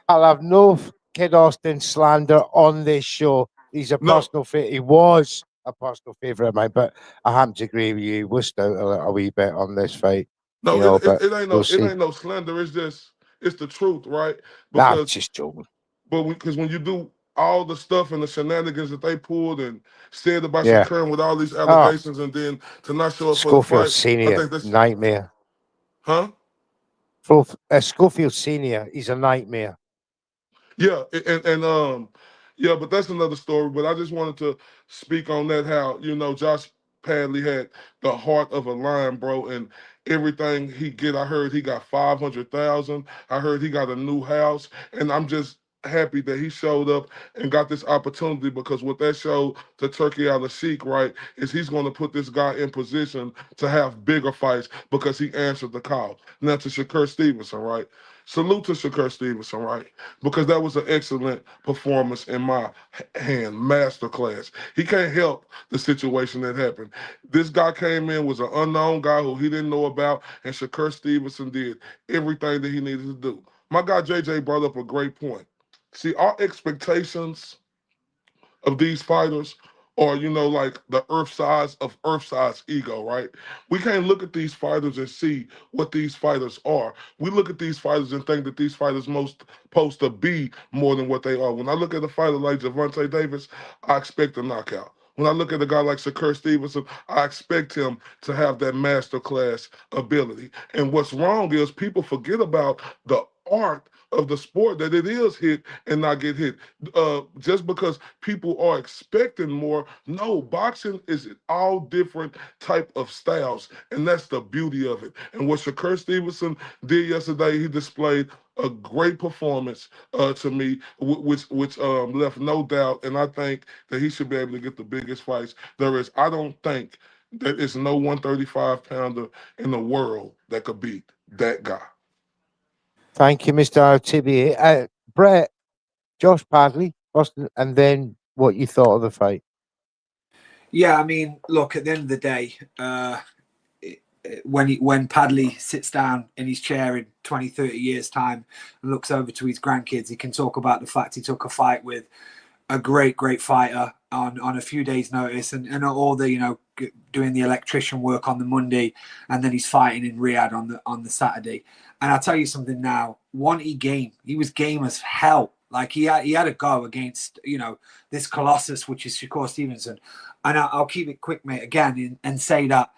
I'll have no Kid Austin slander on this show. He's a No, personal He was a personal favourite of mine, but I happen to agree with you. We're still a wee bit on this fight, no, but it ain't we'll no it see. ain't no slander. It's the truth, right? Nah, I'm Because just joking. because when you do all the stuff and the shenanigans that they pulled and said about Yeah. Shakur with all these Oh, allegations, and then to not show up for the Schofield fight, I Senior, think that's nightmare. huh? Schofield Senior, he's a nightmare. Yeah, yeah, but that's another story. But I just wanted to speak on that. How Josh Padley had the heart of a lion, bro, and everything he get. I heard he got 500,000. I heard he got a new house, and I'm just happy that he showed up and got this opportunity, because what that showed to Turkey Al-Sheikh, right, is he's going to put this guy in position to have bigger fights because he answered the call. Now to Shakur Stevenson, right? Salute to Shakur Stevenson, right? Because that was an excellent performance in my hand, masterclass. He can't help the situation that happened. This guy came in, was an unknown guy who he didn't know about, and Shakur Stevenson did everything that he needed to do. My guy JJ brought up a great point. See, our expectations of these fighters are, like the earth size ego, right? We can't look at these fighters and see what these fighters are. We look at these fighters and think that these fighters most supposed to be more than what they are. When I look at a fighter like Gervonta Davis, I expect a knockout. When I look at a guy like Shakur Stevenson, I expect him to have that masterclass ability. And what's wrong is people forget about the art of the sport, that it is hit and not get hit. Just because people are expecting more, no, boxing is all different type of styles, and that's the beauty of it. And what Shakur Stevenson did yesterday, he displayed a great performance to me, which left no doubt, and I think that he should be able to get the biggest fights there is. I don't think that it's no 135-pounder in the world that could beat that guy. Thank you, Mr. IOTBE. Brett, Josh Padley, Boston, and then what you thought of the fight. Yeah, I mean, look, at the end of the day, when Padley sits down in his chair in 20, 30 years' time and looks over to his grandkids, he can talk about the fact he took a fight with a great fighter on a few days' notice, and all the doing the electrician work on the Monday, and then he's fighting in Riyadh on the Saturday. And I'll tell you something now, he was game as hell Like he had a go against, you know, this colossus, which is Shakur Stevenson. And I'll keep it quick, mate, again, and say that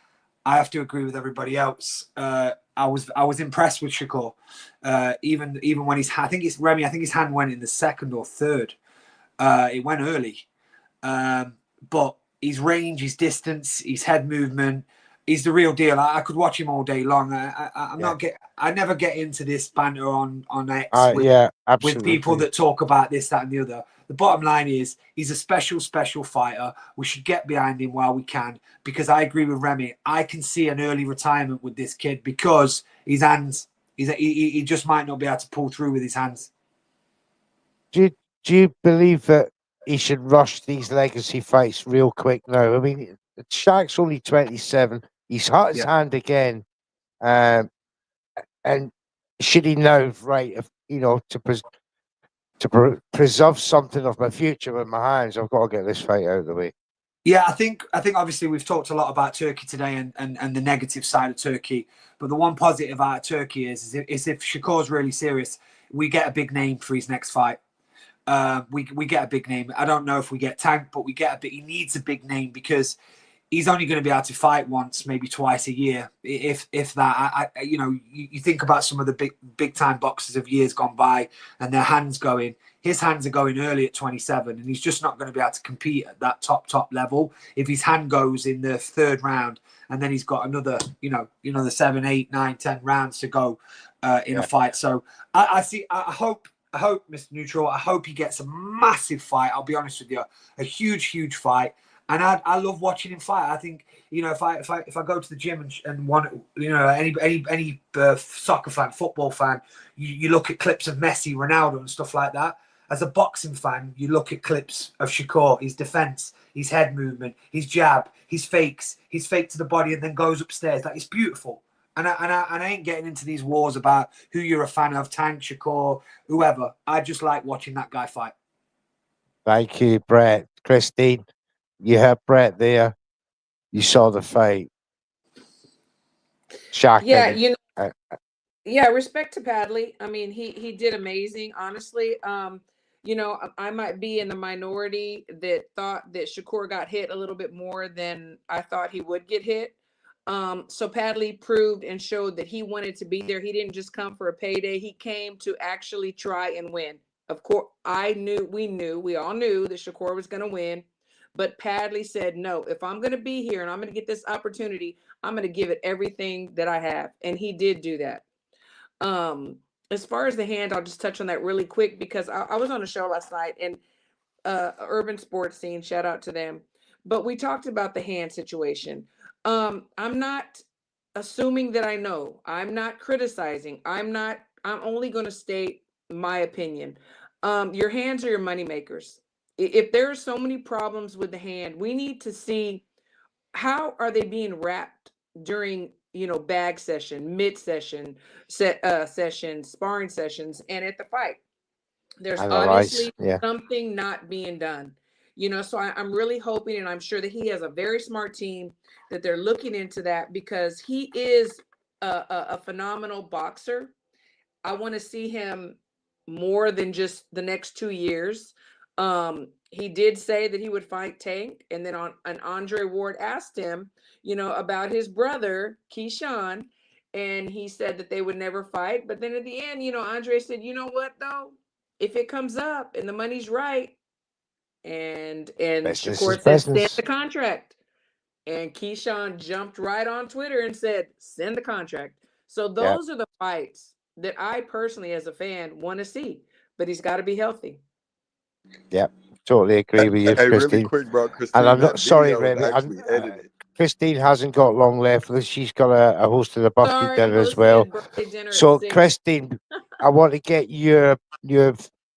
I have to agree with everybody else. I was impressed with Shakur. Even when I think it's Remy, I think his hand went in the second or third. It went early. But his range, his distance, his head movement, he's the real deal. I could watch him all day long. I never get into this banter on X with people that talk about this, that, and the other. The bottom line is he's a special fighter. We should get behind him while we can, because I agree with Remy. I can see an early retirement with this kid because his hands, he just might not be able to pull through with his hands. Do you believe that he should rush these legacy fights real quick now? I mean, Shaq's only 27. He's hurt his hand again. And should he know, right, if, you know, to preserve something of my future in my hands, I've got to get this fight out of the way. Yeah, I think obviously we've talked a lot about Turkey today and the negative side of Turkey. But the one positive out of Turkey is if Shakur's really serious, we get a big name for his next fight. We get a big name. I don't know if we get Tank, but we get a bit. He needs a big name because he's only going to be able to fight once, maybe twice a year, if that. You know, you think about some of the big time boxers of years gone by, and their hands going. His hands are going early at 27, and he's just not going to be able to compete at that top level if his hand goes in the third round, and then he's got another, the 7, 8, 9, 10 rounds to go in a fight. So I hope, Mr. Neutral, I hope he gets a massive fight. I'll be honest with you, a huge fight. And I love watching him fight. I think, if I go to the gym and want, any soccer fan, football fan, you look at clips of Messi, Ronaldo and stuff like that. As a boxing fan, you look at clips of Shakur, his defense, his head movement, his jab, his fakes, his fake to the body and then goes upstairs. Like, it's beautiful. And I ain't getting into these wars about who you're a fan of, Tank, Shakur, whoever. I just like watching that guy fight. Thank you, Brett. Christine, you heard Brett there. You saw the fight. Shocking. Yeah, respect to Padley. I mean, he did amazing, honestly. I might be in the minority that thought that Shakur got hit a little bit more than I thought he would get hit. So Padley proved and showed that he wanted to be there. He didn't just come for a payday. He came to actually try and win. Of course, we all knew that Shakur was going to win. But Padley said, no, if I'm going to be here and I'm going to get this opportunity, I'm going to give it everything that I have. And he did do that. As far as the hand, I'll just touch on that really quick because I was on a show last night and Urban Sports Scene, shout out to them. But we talked about the hand situation. I'm not assuming that I know. I'm not criticizing. I'm only going to state my opinion. Your hands are your money makers. If there are so many problems with the hand, we need to see how are they being wrapped during, bag session, mid session, session, sparring sessions, and at the fight. There's obviously something not being done. So I'm really hoping, and I'm sure that he has a very smart team that they're looking into that because he is a phenomenal boxer. I want to see him more than just the next 2 years. He did say that he would fight Tank, and then Andre Ward asked him, about his brother Keyshawn, and he said that they would never fight. But then at the end, Andre said, you know what though, if it comes up and the money's right, and Shakur said, send the contract, and Keyshawn jumped right on Twitter and said, send the contract. So those are the fights that I personally, as a fan, want to see. But he's got to be healthy. Yep, totally agree with you, Christine. Really quick, bro, Christine, and I'm not sorry, Remy. Christine hasn't got long left. She's got a host of the birthday dinner as well. So, Christine, I want to get your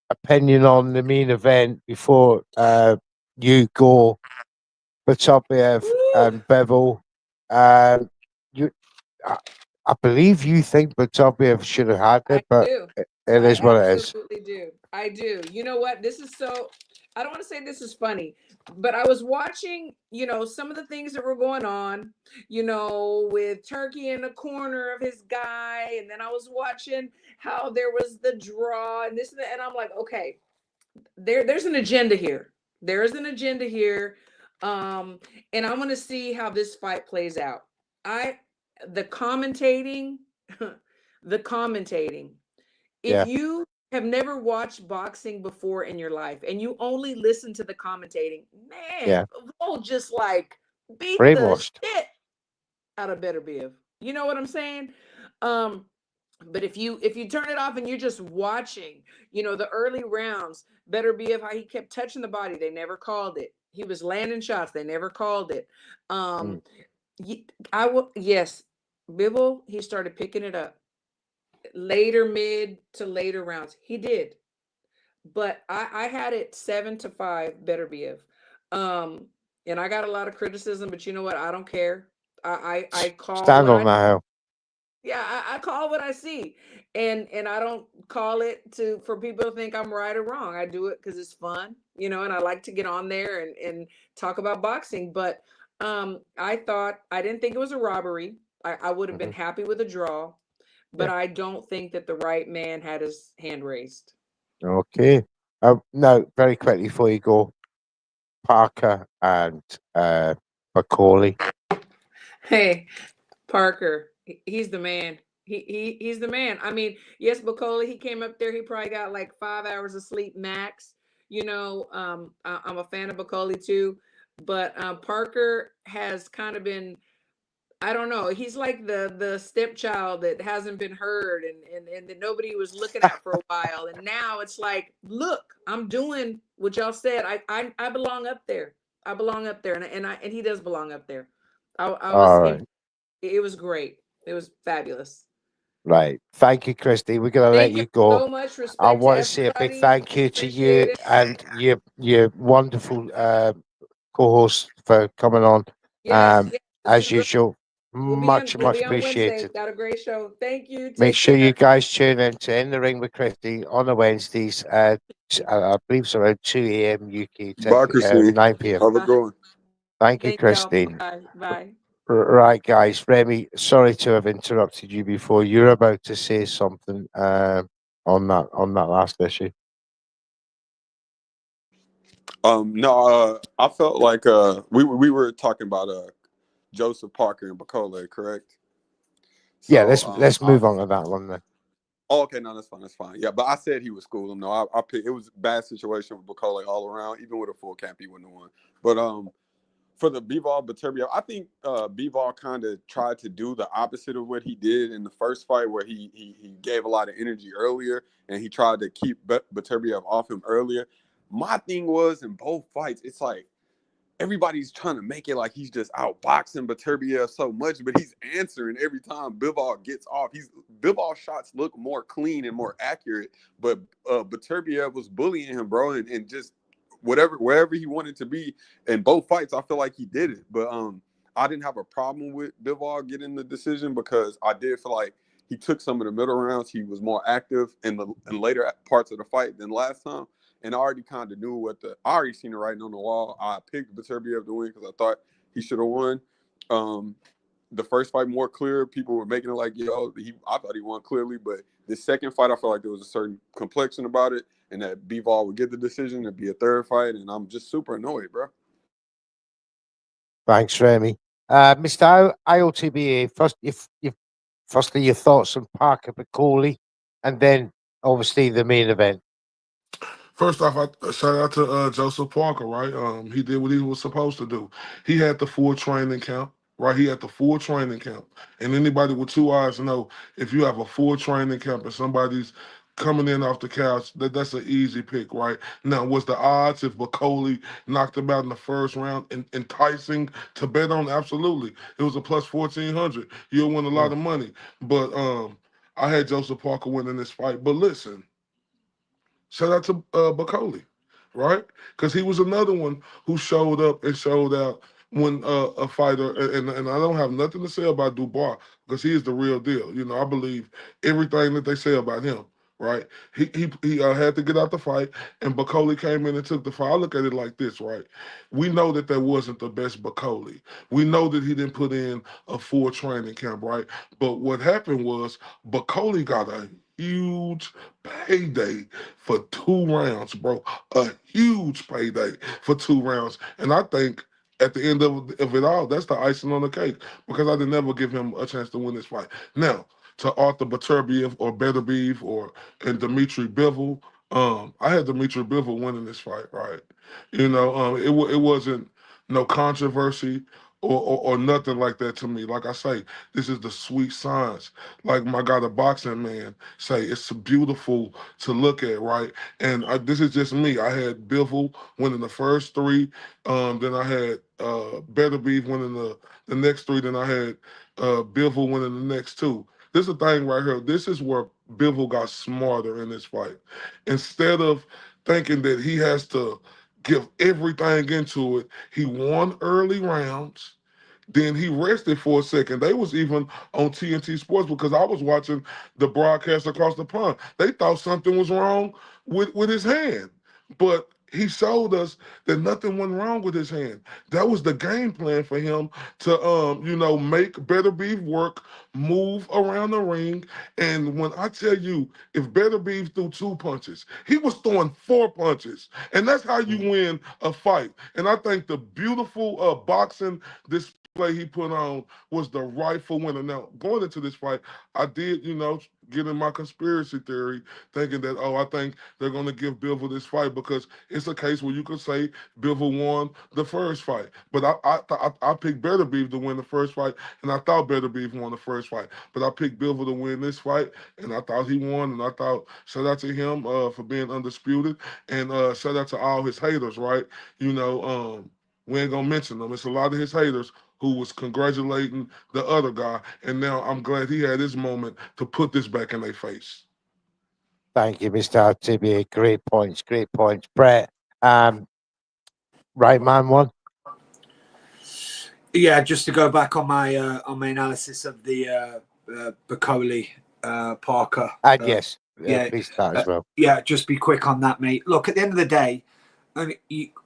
opinion on the main event before you go. Beterbiev and Bivol. I believe you think Beterbiev should have had it, but it is what it is. I absolutely do. I do. You know what? This is so, I don't want to say this is funny, but I was watching, some of the things that were going on, with Turkey in the corner of his guy. And then I was watching how there was the draw and this and that. And I'm like, okay, there's an agenda here. There's an agenda here. And I want to see how this fight plays out. The commentating, the commentating. If Yeah, you have never watched boxing before in your life and you only listen to the commentating, man, yeah, Bivol just like beat the brainwashed. shit out of Beterbiev. You know what I'm saying? Um, but if you turn it off and you're just watching, the early rounds, Beterbiev, how he kept touching the body, they never called it. He was landing shots, they never called it. Mm. Um, I will, yes, Bivol, he started picking it up later, mid to later rounds. He did, but I had it 7-5 Beterbiev. Um, and I got a lot of criticism, but you know what? I don't care. I call Stand what on I that hill. yeah, I call what I see, and I don't call it for people to think I'm right or wrong. I do it because it's fun, and I like to get on there and talk about boxing. But I didn't think it was a robbery. I would have been Hmm. happy with a draw, but Yeah. I don't think that the right man had his hand raised. Okay. No, very quickly before you go, Parker and Macaulay. Hey, Parker, he's the man. He's the man. I mean, yes, Bacoli, he came up there. He probably got like 5 hours of sleep max. I'm a fan of Bacoli too, but Parker has kind of been. I don't know. He's like the stepchild that hasn't been heard and that nobody was looking at for a while. And now it's like, look, I'm doing what y'all said. I belong up there. I belong up there, and he does belong up there. I was All in. right. It was great. It was fabulous. Right. Thank you, Christy. We're going to let Thank you you go. so much. I Respect to want to say a big everybody. thank you to Appreciate you it. and your wonderful co-host for coming on. Yes, yes. This As is great. usual, We'll be on. We'll much be on Wednesday. appreciated. Got a great show. Thank you. Make Take sure care. you guys tune in to In the Ring with Christy on the Wednesdays. I believe it's around 2 a.m. UK, Bye, Christine. 9 p.m. Have a Bye. good one. Thank you, Thank y'all. Christine. Bye. Bye. Right, guys. Remy, sorry to have interrupted you before. You're about to say something on that last issue. No, I felt like we were talking about Joseph Parker and Bacola, correct? Yeah, So let's move on to that one then. oh, okay, no, that's fine, that's fine. Yeah, but I said he would school him. No, I picked, it was a bad situation with Bacola all around. Even with a full camp, he wouldn't have won. But for the Bivol Beterbiev, I think Bivol kind of tried to do the opposite of what he did in the first fight, where he gave a lot of energy earlier and he tried to keep Beterbiev off him earlier. My thing was in both fights, it's like everybody's trying to make it like he's just outboxing Beterbiev so much, but he's answering every time Bivol gets off. Bivol shots look more clean and more accurate, but Beterbiev was bullying him, bro, and just wherever he wanted to be in both fights, I feel like he did it. But I didn't have a problem with Bivol getting the decision because I did feel like he took some of the middle rounds. He was more active in later parts of the fight than last time. And I already kind of knew I already seen the writing on the wall. I picked Beterbiev to win because I thought he should have won. The first fight more clear. People were making it like, I thought he won clearly. But the second fight, I felt like there was a certain complexion about it and that Bivol would get the decision. It'd be a third fight. And I'm just super annoyed, bro. Thanks, Remy. Mr. IOTBA, firstly, your thoughts on Parker Bacoli, and then obviously the main event. First off, I shout out to Joseph Parker, right? He did what he was supposed to do. He had the full training camp, right? He had the full training camp. And anybody with two eyes know if you have a full training camp and somebody's coming in off the couch, that's an easy pick, right? Now, was the odds if Bacoli knocked him out in the first round enticing to bet on? Absolutely. It was a plus 1,400. You'll win a lot of money. But I had Joseph Parker winning this fight. But listen, shout out to Bacoli, right? Because he was another one who showed up and showed out when a fighter, and I don't have nothing to say about Dubois because he is the real deal. I believe everything that they say about him, right? He had to get out the fight, and Bacoli came in and took the fight. I look at it like this, right? We know that wasn't the best Bacoli. We know that he didn't put in a full training camp, right? But what happened was Bacoli got a huge payday for 2 rounds, bro. A huge payday for 2 rounds. And I think at the end of it all, that's the icing on the cake because I did never give him a chance to win this fight. Now, to Arthur Beterbiev or Beterbiev and Dimitri Bivol, I had Dimitri Bivol winning this fight, right? You know, it wasn't no controversy or nothing like that to me. Like I say, this is the sweet science. Like my guy, the boxing man, say it's beautiful to look at, right? And this is just me. I had Bivol winning the first 3. Then I had Beterbiev winning the next 3. Then I had Bivol winning the next 2. This is the thing right here. This is where Bivol got smarter in this fight. Instead of thinking that he has to give everything into it, he won early rounds. Then he rested for a second. They was even on TNT Sports because I was watching the broadcast across the pond. They thought something was wrong with his hand. But he showed us that nothing went wrong with his hand. That was the game plan for him to make Beterbiev work, move around the ring. And when I tell you, if Beterbiev threw 2 punches, he was throwing 4 punches. And that's how you win a fight. And I think the beautiful boxing display he put on was the rightful winner. Now, going into this fight, I did, get in my conspiracy theory, thinking that, I think they're going to give Bivol this fight because it's a case where you could say Bivol won the first fight. But I picked Beterbiev to win the first fight, and I thought Beterbiev won the first fight. But I picked Bivol to win this fight, and I thought he won, and I thought, shout out to him for being undisputed, and shout out to all his haters, right? We ain't going to mention them. It's a lot of his haters who was congratulating the other guy, and now I'm glad he had his moment to put this back in their face. Thank you, Mr. RTB. Great points, Brett. Right man one. Yeah, just to go back on my analysis of the Bicoli Parker. Yes, please start as well. Yeah, just be quick on that, mate. Look, at the end of the day, I mean,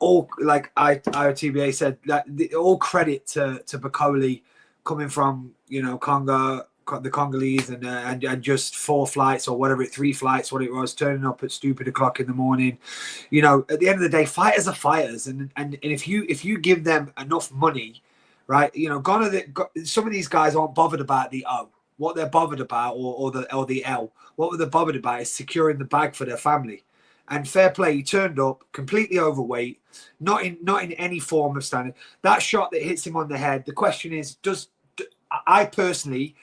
IOTBA said that all credit to Bicoli coming from Congo, the Congolese, and just 4 flights or whatever, 3 flights, what it was, turning up at stupid o'clock in the morning. At the end of the day, fighters are fighters, and if you give them enough money, right? Some of these guys aren't bothered about the O. What they're bothered about, or the L. What they're bothered about is securing the bag for their family. And fair play, he turned up completely overweight, not in any form of standing. That shot that hits him on the head. The question is, I personally,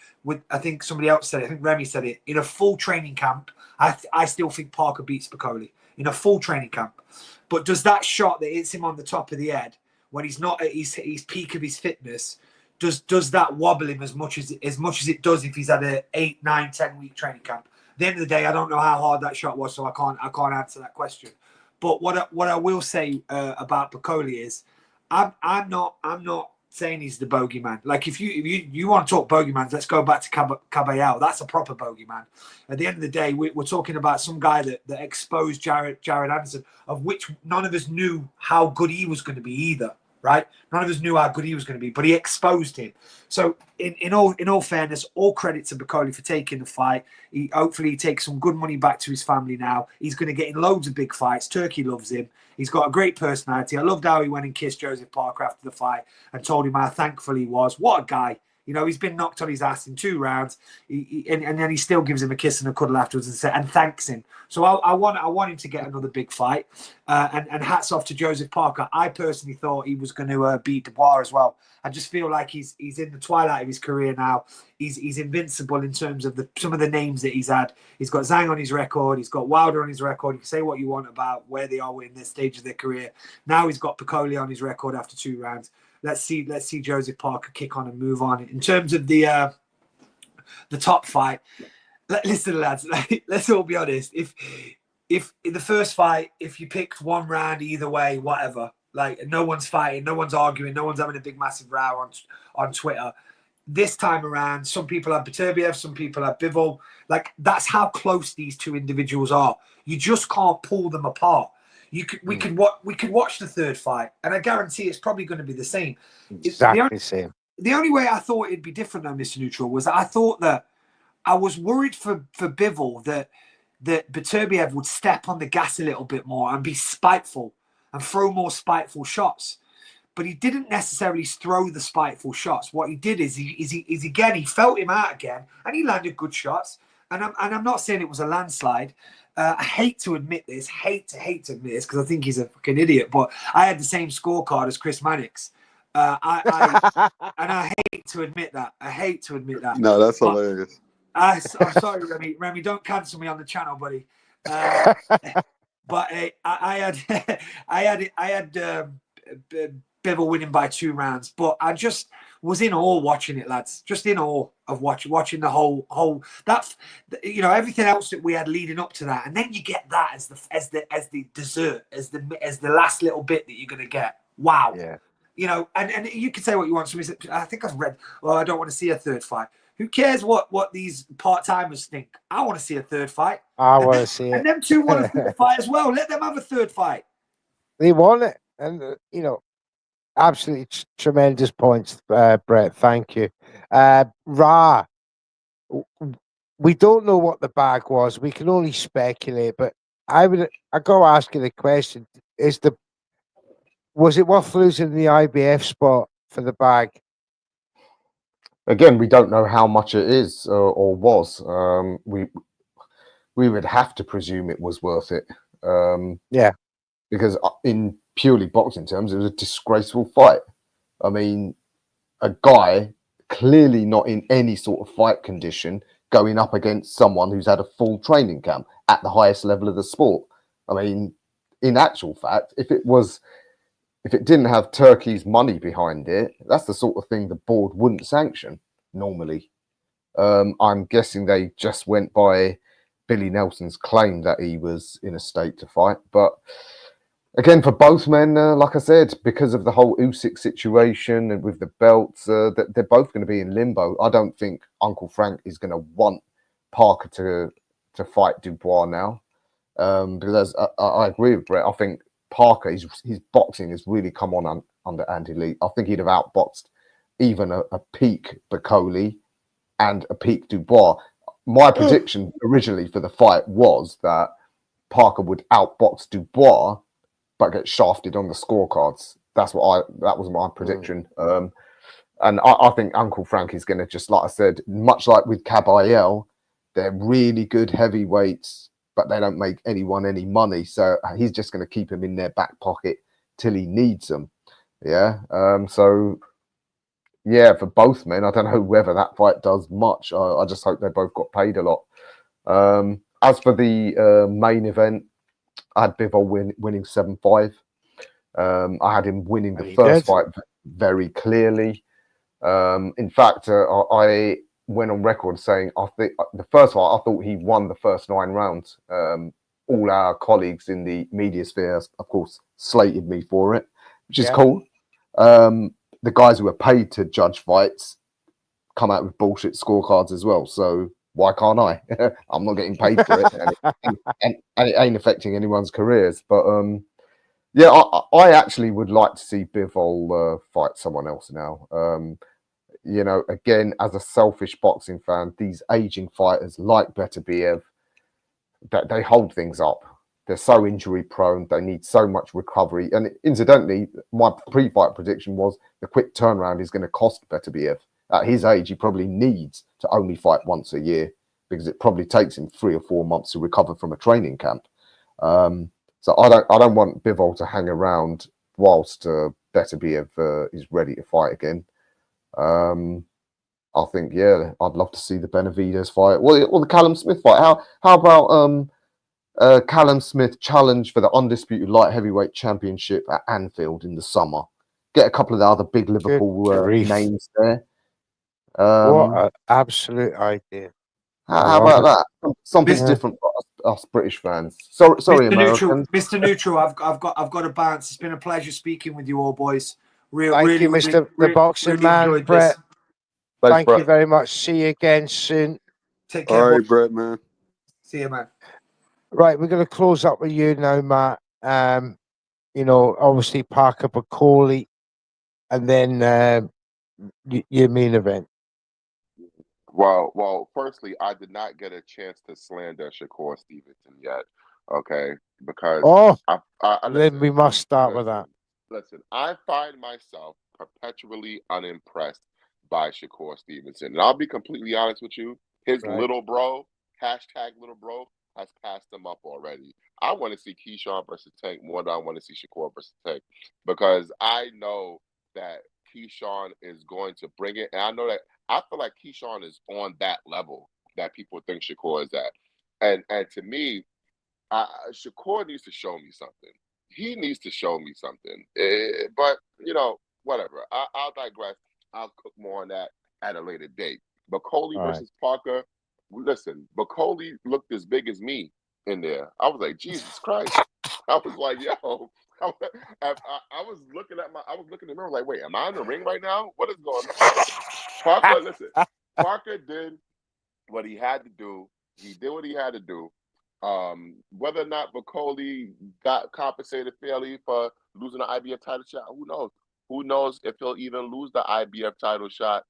I think somebody else said it, I think Remy said it, in a full training camp, I still think Parker beats Bicoli in a full training camp. But does that shot that hits him on the top of the head when he's not at his peak of his fitness, does that wobble him as much as it does if he's had a 8, 9, 10 week training camp? At the end of the day, I don't know how hard that shot was, so I can't answer that question. But what I will say about Bicoli is, I'm not saying he's the bogeyman. Like if you want to talk bogeymans, let's go back to Caballero. That's a proper bogeyman. At the end of the day, we're talking about some guy that exposed Jared Anderson, of which none of us knew how good he was going to be either. Right? None of us knew how good he was going to be, but he exposed him. So in all fairness, all credit to Bicoli for taking the fight. Hopefully he takes some good money back to his family now. He's going to get in loads of big fights. Turkey loves him. He's got a great personality. I loved how he went and kissed Joseph Parker after the fight and told him how thankful he was. What a guy. He's been knocked on his ass in 2 rounds, and then he still gives him a kiss and a cuddle afterwards and thanks him. So I want him to get another big fight. And hats off to Joseph Parker. I personally thought he was going to beat Dubois as well. I just feel like he's in the twilight of his career now. He's invincible in terms of some of the names that he's had. He's got Zhang on his record. He's got Wilder on his record. You can say what you want about where they are in this stage of their career. Now he's got Bicoli on his record after 2 rounds. Let's see Joseph Parker kick on and move on. In terms of the top fight, listen, lads, let's all be honest. If in the first fight, if you picked 1 round either way, whatever, like no one's fighting, no one's arguing, no one's having a big massive row on Twitter. This time around, some people have Beterbiev, some people have Bivol. Like that's how close these 2 individuals are. You just can't pull them apart. We could watch the 3rd fight, and I guarantee it's probably going to be the same. Exactly the same. The only way I thought it'd be different, though, Mr. Neutral, was that I thought that I was worried for Bivol that Beterbiev would step on the gas a little bit more and be spiteful and throw more spiteful shots. But he didn't necessarily throw the spiteful shots. What he did is he felt him out again, and he landed good shots. And I'm not saying it was a landslide. I hate to admit this, hate to admit this, because I think he's a fucking idiot. But I had the same scorecard as Chris Mannix. And I hate to admit that. No, that's hilarious. I'm sorry, Remy. Remy, don't cancel me on the channel, buddy. But I had Bivol winning by 2 rounds, but I just was in awe watching it, lads. Just in awe of watching the whole that, you know, everything else that we had leading up to that, and then you get that as the dessert, as the last little bit that you're gonna get. Wow. Yeah. You know, and you can say what you want. So I think I've read. Well, I don't want to see a third fight. Who cares what these part-timers think? I want to see a third fight. I want to see it. And them two want to see the fight as well. Let them have a third fight. They want it. And, you know, absolutely tremendous points, Brett. Thank you. Ra, we don't know what the bag was. We can only speculate. But I go ask you the question: was it worth losing the IBF spot for the bag? Again, we don't know how much it is or was. We would have to presume it was worth it. Yeah, because in purely boxing terms, it was a disgraceful fight. I mean, a guy clearly not in any sort of fight condition going up against someone who's had a full training camp at the highest level of the sport. I mean, in actual fact, if it didn't have Turkey's money behind it, that's the sort of thing the board wouldn't sanction normally. I'm guessing they just went by Billy Nelson's claim that he was in a state to fight. But again, for both men, like I said, because of the whole Usyk situation and with the belts, they're both going to be in limbo. I don't think Uncle Frank is going to want Parker to fight Dubois now. Because I agree with Brett. I think Parker, his boxing has really come on under Andy Lee. I think he'd have outboxed even a peak Bacoli and a peak Dubois. My prediction originally for the fight was that Parker would outbox Dubois, but get shafted on the scorecards. That was my prediction. And I think Uncle Frank is going to, just like I said, much like with Kabayel, they're really good heavyweights, but they don't make anyone any money. So he's just going to keep him in their back pocket till he needs them. Yeah. So, yeah, for both men, I don't know whether that fight does much. I just hope they both got paid a lot. As for the main event, I had Bivol winning 7-5. I had him winning the first fight very clearly. In fact, I went on record saying I think the first fight, I thought he won the first 9 rounds. All our colleagues in the media sphere, of course, slated me for it, which is cool. The guys who are paid to judge fights come out with bullshit scorecards as well. So why can't I? I'm not getting paid for it, and it ain't affecting anyone's careers. But yeah, I actually would like to see Bivol fight someone else now. You know, again, as a selfish boxing fan, these aging fighters like Beterbiev, that they hold things up. They're so injury prone. They need so much recovery. And incidentally, my pre-fight prediction was the quick turnaround is going to cost Beterbiev. At his age, he probably needs to only fight once a year because it probably takes him 3 or 4 months to recover from a training camp. So I don't want Bivol to hang around whilst Beterbiev is ready to fight again. I think, yeah, I'd love to see the Benavidez fight. Or the Callum Smith fight. How about Callum Smith challenge for the undisputed light heavyweight championship at Anfield in the summer? Get a couple of the other big Liverpool names there. What an absolute idea. How about that? Something different for us British fans. Sorry, Mr. Americans. Mr. Neutral, I've got to bounce. It's been a pleasure speaking with you all, boys. Thank you, Mr. The Boxing Man, Brett. Thank you very much. See you again soon. Take care. All right, Brett, man. See you, man. Right, we're going to close up with you now, Matt. You know, obviously Parker Bacoli, and then your main event. Well, firstly, I did not get a chance to slander Shakur Stevenson yet. Okay, because Oh, I then we must start with listen, that. listen. I find myself perpetually unimpressed by Shakur Stevenson, and I'll be completely honest with you. His Right. little bro, hashtag little bro, has passed him up already. I want to see Keyshawn versus Tank more than I want to see Shakur versus Tank, because I know that Keyshawn is going to bring it, and I feel like Keyshawn is on that level that people think Shakur is at. And to me, Shakur needs to show me something. He needs to show me something. But, whatever. I'll digress. I'll cook more on that at a later date. But Coley All right. versus Parker, listen, but Coley looked as big as me in there. I was like, Jesus Christ. I was like, yo. I was looking in the mirror like, wait, am I in the ring right now? What is going on? Parker, listen, Parker did what he had to do. He did what he had to do. Whether or not Bacoli got compensated fairly for losing the IBF title shot, who knows? Who knows if he'll even lose the IBF title shot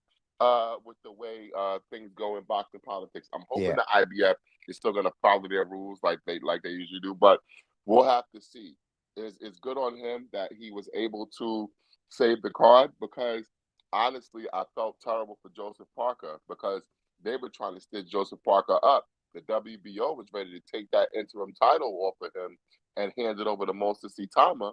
with the way things go in boxing politics. I'm hoping the IBF is still going to follow their rules like they usually do, but we'll have to see. It's good on him that he was able to save the card, because honestly, I felt terrible for Joseph Parker, because they were trying to stitch Joseph Parker up. The WBO was ready to take that interim title off of him and hand it over to Moses Itama.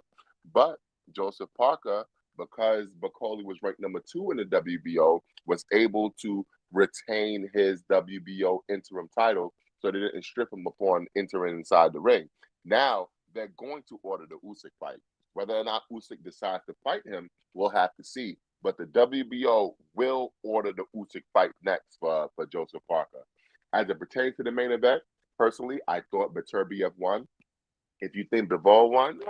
But Joseph Parker, because Bacoli was ranked number 2 in the WBO, was able to retain his WBO interim title, so they didn't strip him upon entering inside the ring. Now, they're going to order the Usyk fight. Whether or not Usyk decides to fight him, we'll have to see. But the WBO will order the Usyk fight next for Joseph Parker. As it pertains to the main event, personally, I thought Beterbiev won. If you think Bivol won,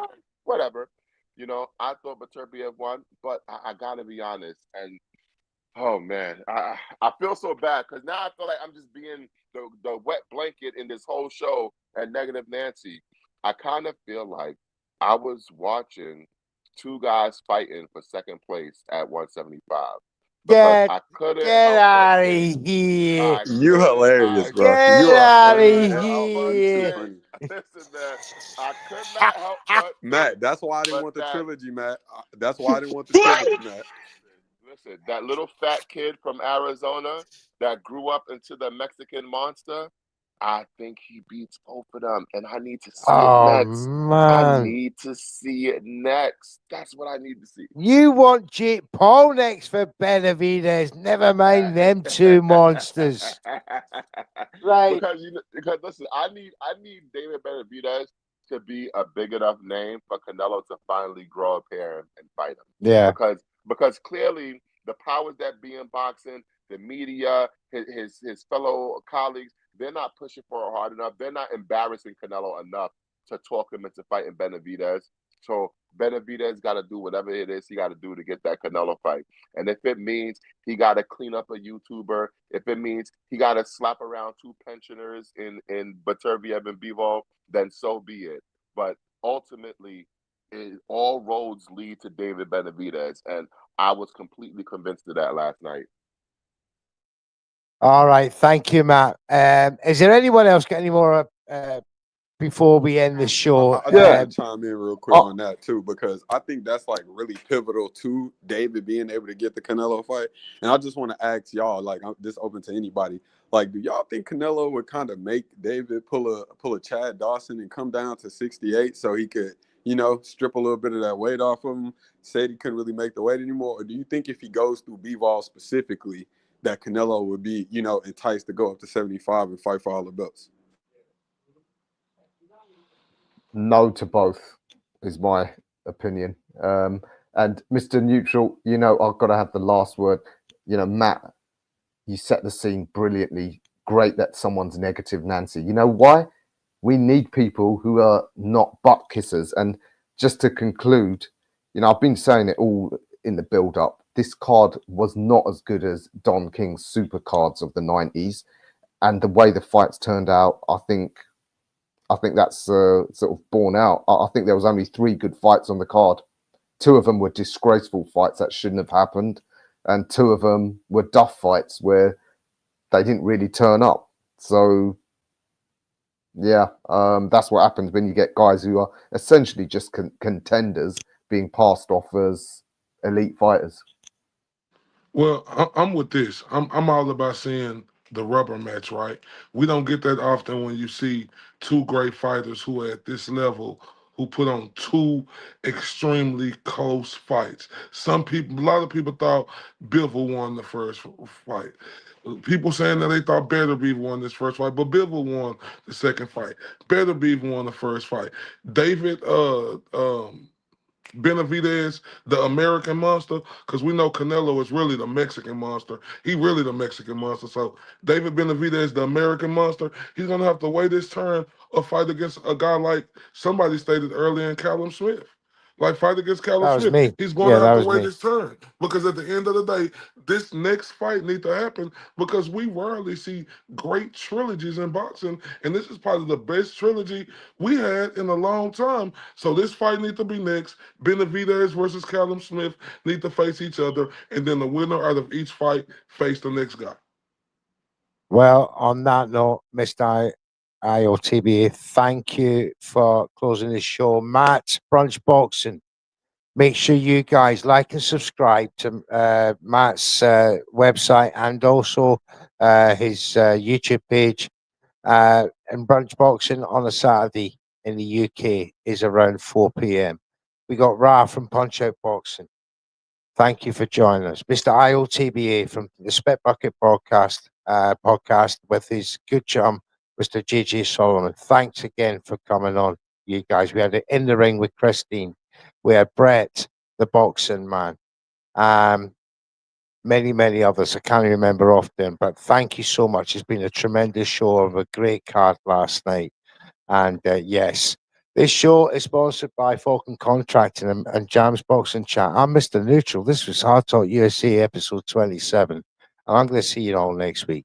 whatever. I thought Beterbiev won, but I got to be honest. And, oh, man, I feel so bad, because now I feel like I'm just being the wet blanket in this whole show and Negative Nancy. I kind of feel like I was watching two guys fighting for second place at 175. Because I couldn't Get help but out of think. here. You hilarious, bro. Get You are out of funny, man. Help but You too here. think. funny. Listen, man, I could not help but think. Matt, that's why I didn't But want the that, trilogy, Matt. That's why I didn't want the trilogy, Matt. listen, that little fat kid from Arizona that grew up into the Mexican monster, I think he beats both of them, and I need to see it Oh, next. I man. need to see it next. That's what I need to see. You want Jake Paul next for Benavidez. Never mind them two monsters. Right. Because listen, I need David Beterbiev to be a big enough name for Canelo to finally grow up here and fight him. Yeah. Because clearly the powers that be in boxing, the media, his fellow colleagues, they're not pushing for it hard enough. They're not embarrassing Canelo enough to talk him into fighting Benavidez. So Benavidez got to do whatever it is he got to do to get that Canelo fight. And if it means he got to clean up a YouTuber, if it means he got to slap around two pensioners in Beterbiev and Bivol, then so be it. But ultimately, all roads lead to David Benavidez. And I was completely convinced of that last night. All right. Thank you, Matt. Is there anyone else got any more before we end the show? I just want to chime in real quick on that too, because I think that's like really pivotal to David being able to get the Canelo fight. And I just want to ask y'all, like, I'm just open to anybody. Like, do y'all think Canelo would kind of make David pull a Chad Dawson and come down to 68 so he could, strip a little bit of that weight off of him? Said he couldn't really make the weight anymore. Or do you think if he goes through Bivol specifically, that Canelo would be, enticed to go up to 75 and fight for all the belts? No to both is my opinion. And Mr. Neutral, I've got to have the last word. Matt, you set the scene brilliantly. Great that someone's negative Nancy. You know why? We need people who are not butt kissers. And just to conclude, I've been saying it all in the build-up. This card was not as good as Don King's super cards of the 90s. And the way the fights turned out, I think that's sort of borne out. I think there was only 3 good fights on the card. 2 of them were disgraceful fights that shouldn't have happened. And 2 of them were duff fights where they didn't really turn up. So yeah, that's what happens when you get guys who are essentially just contenders being passed off as elite fighters. Well, I'm with this. I'm all about seeing the rubber match, right? We don't get that often when you see two great fighters who are at this level who put on two extremely close fights. A lot of people thought Bivol won the first fight. People saying that they thought Beterbiev won this first fight, but Bivol won the second fight. Beterbiev won the first fight. David Benavidez, the American monster, because we know Canelo is really the Mexican monster. He really the Mexican monster. So David Benavidez, the American monster, he's gonna have to wait his turn or fight against a guy like somebody stated earlier in Callum Smith. Like fight against Callum That was Smith. me. He's going Yeah, to have that to was wait me. his turn because at the end of the day, this next fight needs to happen because we rarely see great trilogies in boxing, and this is probably the best trilogy we had in a long time. So this fight needs to be next. Benavidez versus Callum Smith need to face each other, and then the winner out of each fight face the next guy. Well, on that note, Mr. IOTBA, thank you for closing this show. Matt, Brunch Boxing. Make sure you guys like and subscribe to Matt's website and also his YouTube page. And Brunch Boxing on a Saturday in the UK is around 4 p.m. We got Ra from Punch Out Boxing. Thank you for joining us. Mr. IOTBA from the Spit Bucket podcast with his good chum, Mr. JJ Solomon. Thanks again for coming on, you guys. We had it in the ring with Christine. We had Brett, the boxing man. Many, many others. I can't remember off them, but thank you so much. It's been a tremendous show of a great card last night. And yes, this show is sponsored by Falcon Contracting and Jam's Boxing Chat. I'm Mr. Neutral. This was HardTalk USA Ep.27. And I'm going to see you all next week.